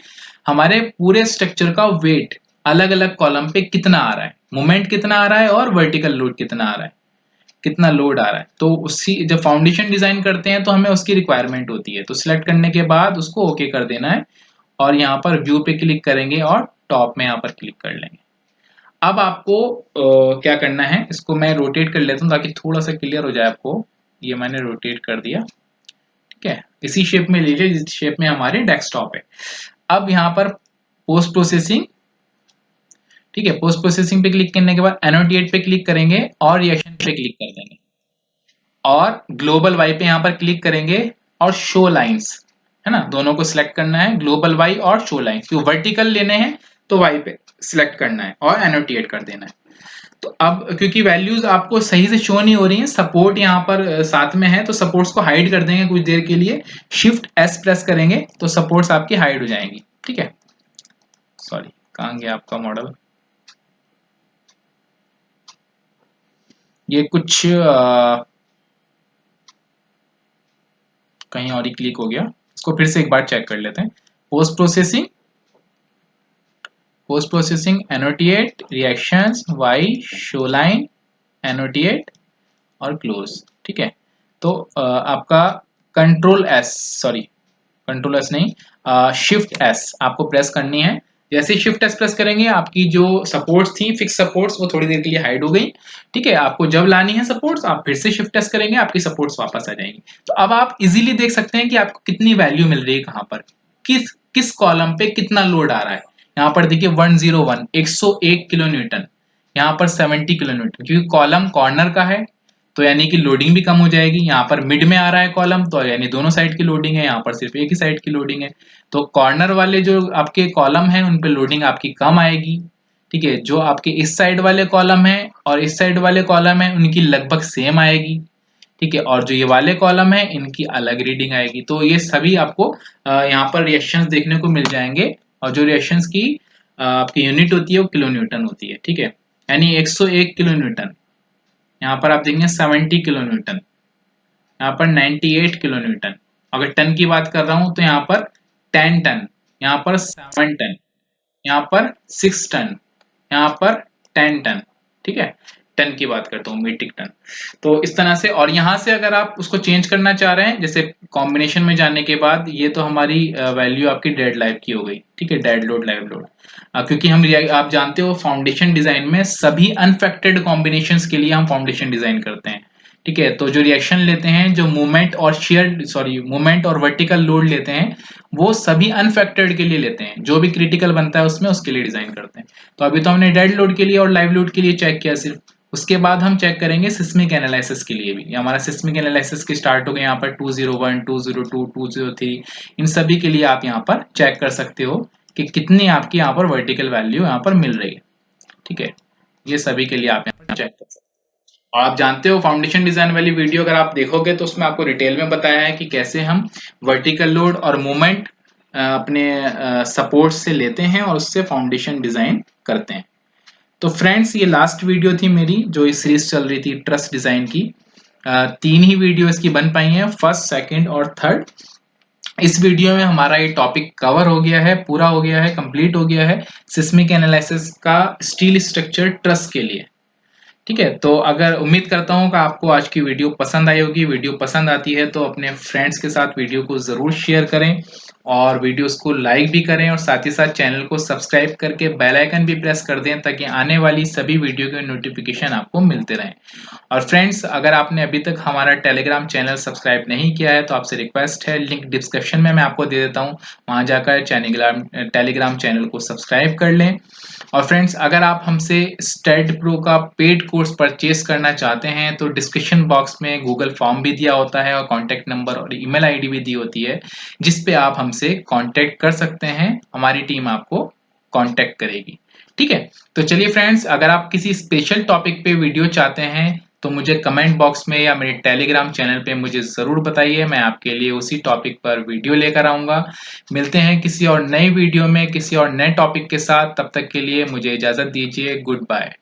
हमारे पूरे स्ट्रक्चर का वेट अलग अलग कॉलम पे कितना आ रहा है, मोमेंट कितना आ रहा है और वर्टिकल लोड कितना आ रहा है, कितना लोड आ रहा है। तो उसी जब फाउंडेशन डिजाइन करते हैं तो हमें उसकी रिक्वायरमेंट होती है। तो सिलेक्ट करने के बाद उसको ओके कर देना है, और यहाँ पर व्यू पे क्लिक करेंगे और टॉप में यहाँ पर क्लिक कर लेंगे। अब आपको क्या करना है, इसको मैं रोटेट कर लेता हूँ ताकि थोड़ा सा क्लियर हो जाए आपको। ये मैंने रोटेट कर दिया, ठीक है। इसी शेप में लीजिए जिस शेप में हमारे डेस्कटॉप है। अब यहाँ पर पोस्ट प्रोसेसिंग, ठीक है, पोस्ट प्रोसेसिंग पे क्लिक करने के बाद एनोटेट पे क्लिक करेंगे और रिएक्शन पे क्लिक कर देंगे, और ग्लोबल वाई पे यहाँ पर क्लिक करेंगे और शो लाइंस, है ना, दोनों को सिलेक्ट करना है, ग्लोबल वाई और शो लाइंस। क्यों वर्टिकल लेने हैं तो वाई पे सिलेक्ट करना है और एनोटेट कर देना है। तो अब क्योंकि वैल्यूज आपको सही से शो नहीं हो रही हैं, सपोर्ट यहाँ पर साथ में है, तो सपोर्ट्स को हाइड कर देंगे कुछ देर के लिए, शिफ्ट एस प्रेस करेंगे तो सपोर्ट्स आपकी हाइड हो जाएंगी, ठीक है। सॉरी, कहाँ गया आपका मॉडल, ये कुछ कहीं और ही क्लिक हो गया। इसको फिर से एक बार चेक कर लेते हैं। Post processing, post processing annotate, reactions, y, show line, annotate और क्लोज। ठीक है, तो आपका कंट्रोल एस नहीं, शिफ्ट एस आपको प्रेस करनी है। जैसे ही शिफ्ट एस प्रेस करेंगे आपकी जो सपोर्ट्स थी, फिक्स सपोर्ट्स, वो थोड़ी देर के लिए हाइड हो गई। ठीक है, आपको जब लानी है सपोर्ट्स आप फिर से शिफ्ट एस करेंगे, आपकी सपोर्ट्स वापस आ जाएंगी। तो अब आप इजीली देख सकते हैं कि आपको कितनी वैल्यू मिल रही है, कहां पर किस किस कॉलम पे कितना लोड आ रहा है। यहाँ पर देखिए 101 101 किलो न्यूटन, यहाँ पर 70 किलो न्यूटन, क्योंकि कॉलम कॉर्नर का है तो यानी कि लोडिंग भी कम हो जाएगी। यहाँ पर मिड में आ रहा है कॉलम तो यानी दोनों साइड की लोडिंग है, यहाँ पर सिर्फ एक ही साइड की लोडिंग है। तो कॉर्नर वाले जो आपके कॉलम हैं उन पे लोडिंग आपकी कम आएगी। ठीक है, जो आपके इस साइड वाले कॉलम है और इस साइड वाले कॉलम है उनकी लगभग सेम आएगी। ठीक है, और जो ये वाले कॉलम है इनकी अलग रीडिंग आएगी। तो ये सभी आपको यहाँ पर रिएक्शंस देखने को मिल जाएंगे, और जो रिएक्शंस की आपकी यूनिट होती है वो किलो न्यूटन होती है। ठीक है, यानी 101 किलो न्यूटन, यहाँ पर आप देखेंगे 70 किलो न्यूटन, यहाँ पर 98 किलो न्यूटन। अगर टन की बात कर रहा हूं तो यहाँ पर 10 टन, यहाँ पर 7 टन, यहाँ पर 6 टन, यहाँ पर 10 टन। ठीक है, टन की बात करता हूँ, मीट्रिक टन। तो इस तरह से, और यहाँ से अगर आप उसको चेंज करना चाह रहे हैं, जैसे कॉम्बिनेशन में जाने के बाद, ये तो हमारी वैल्यू आपकी डेड लाइफ की हो गई। ठीक है, डेड लोड लाइव लोड, क्योंकि आप जानते हो फाउंडेशन डिजाइन में सभी अनफेक्टेड कॉम्बिनेशंस के लिए हम फाउंडेशन डिजाइन करते हैं। ठीक है, तो जो रिएक्शन लेते हैं, जो मूवमेंट और वर्टिकल लोड लेते हैं, वो सभी अनफेक्टेड के लिए लेते हैं। जो भी क्रिटिकल बनता है उसमें उसके लिए डिजाइन करते हैं। तो अभी तो हमने डेड लोड के लिए और लाइव लोड के लिए चेक किया सिर्फ, उसके बाद हम चेक करेंगे सिस्मिक एनालिसिस के लिए भी। ये हमारा सिस्मिक एनालिसिस की स्टार्ट हो गया, यहाँ पर 201, 202, 203, इन सभी के लिए आप यहाँ पर चेक कर सकते हो कि कितनी आपकी यहाँ पर वर्टिकल वैल्यू यहाँ पर मिल रही है। ठीक है, ये सभी के लिए आप यहाँ पर चेक कर सकते हो। और आप जानते हो फाउंडेशन डिजाइन वाली वीडियो अगर आप देखोगे तो उसमें आपको डिटेल में बताया है कि कैसे हम वर्टिकल लोड और मूवमेंट अपने सपोर्ट से लेते हैं और उससे फाउंडेशन डिजाइन करते हैं। तो फ्रेंड्स, ये लास्ट वीडियो थी मेरी जो इस सीरीज चल रही थी ट्रस डिजाइन की। 3 ही वीडियो इसकी बन पाई हैं, फर्स्ट, सेकंड और थर्ड। इस वीडियो में हमारा ये टॉपिक कवर हो गया है, पूरा हो गया है, कंप्लीट हो गया है, सिस्मिक एनालिसिस का स्टील स्ट्रक्चर ट्रस के लिए। ठीक है, तो अगर उम्मीद करता हूँ कि आपको आज की वीडियो पसंद आई होगी। वीडियो पसंद आती है तो अपने फ्रेंड्स के साथ वीडियो को ज़रूर शेयर करें, और वीडियोस को लाइक भी करें, और साथ ही साथ चैनल को सब्सक्राइब करके बेल आइकन भी प्रेस कर दें ताकि आने वाली सभी वीडियो के नोटिफिकेशन आपको मिलते रहें। और फ्रेंड्स, अगर आपने अभी तक हमारा टेलीग्राम चैनल सब्सक्राइब नहीं किया है तो आपसे रिक्वेस्ट है, लिंक डिस्क्रिप्शन में मैं आपको दे देता हूँ, वहाँ जाकर टेलीग्राम चैनल को सब्सक्राइब कर लें। और फ्रेंड्स, अगर आप हमसे स्टेड प्रो का पेड कोर्स परचेज करना चाहते हैं तो डिस्क्रिप्शन बॉक्स में गूगल फॉर्म भी दिया होता है, और कॉन्टैक्ट नंबर और ईमेल आईडी भी दी होती है, जिस पे आप हमसे कॉन्टैक्ट कर सकते हैं। हमारी टीम आपको कॉन्टैक्ट करेगी। ठीक है, तो चलिए फ्रेंड्स, अगर आप किसी स्पेशल टॉपिक पे वीडियो चाहते हैं तो मुझे कमेंट बॉक्स में या मेरे टेलीग्राम चैनल पे मुझे ज़रूर बताइए, मैं आपके लिए उसी टॉपिक पर वीडियो लेकर आऊँगा। मिलते हैं किसी और नई वीडियो में किसी और नए टॉपिक के साथ, तब तक के लिए मुझे इजाज़त दीजिए। Good bye.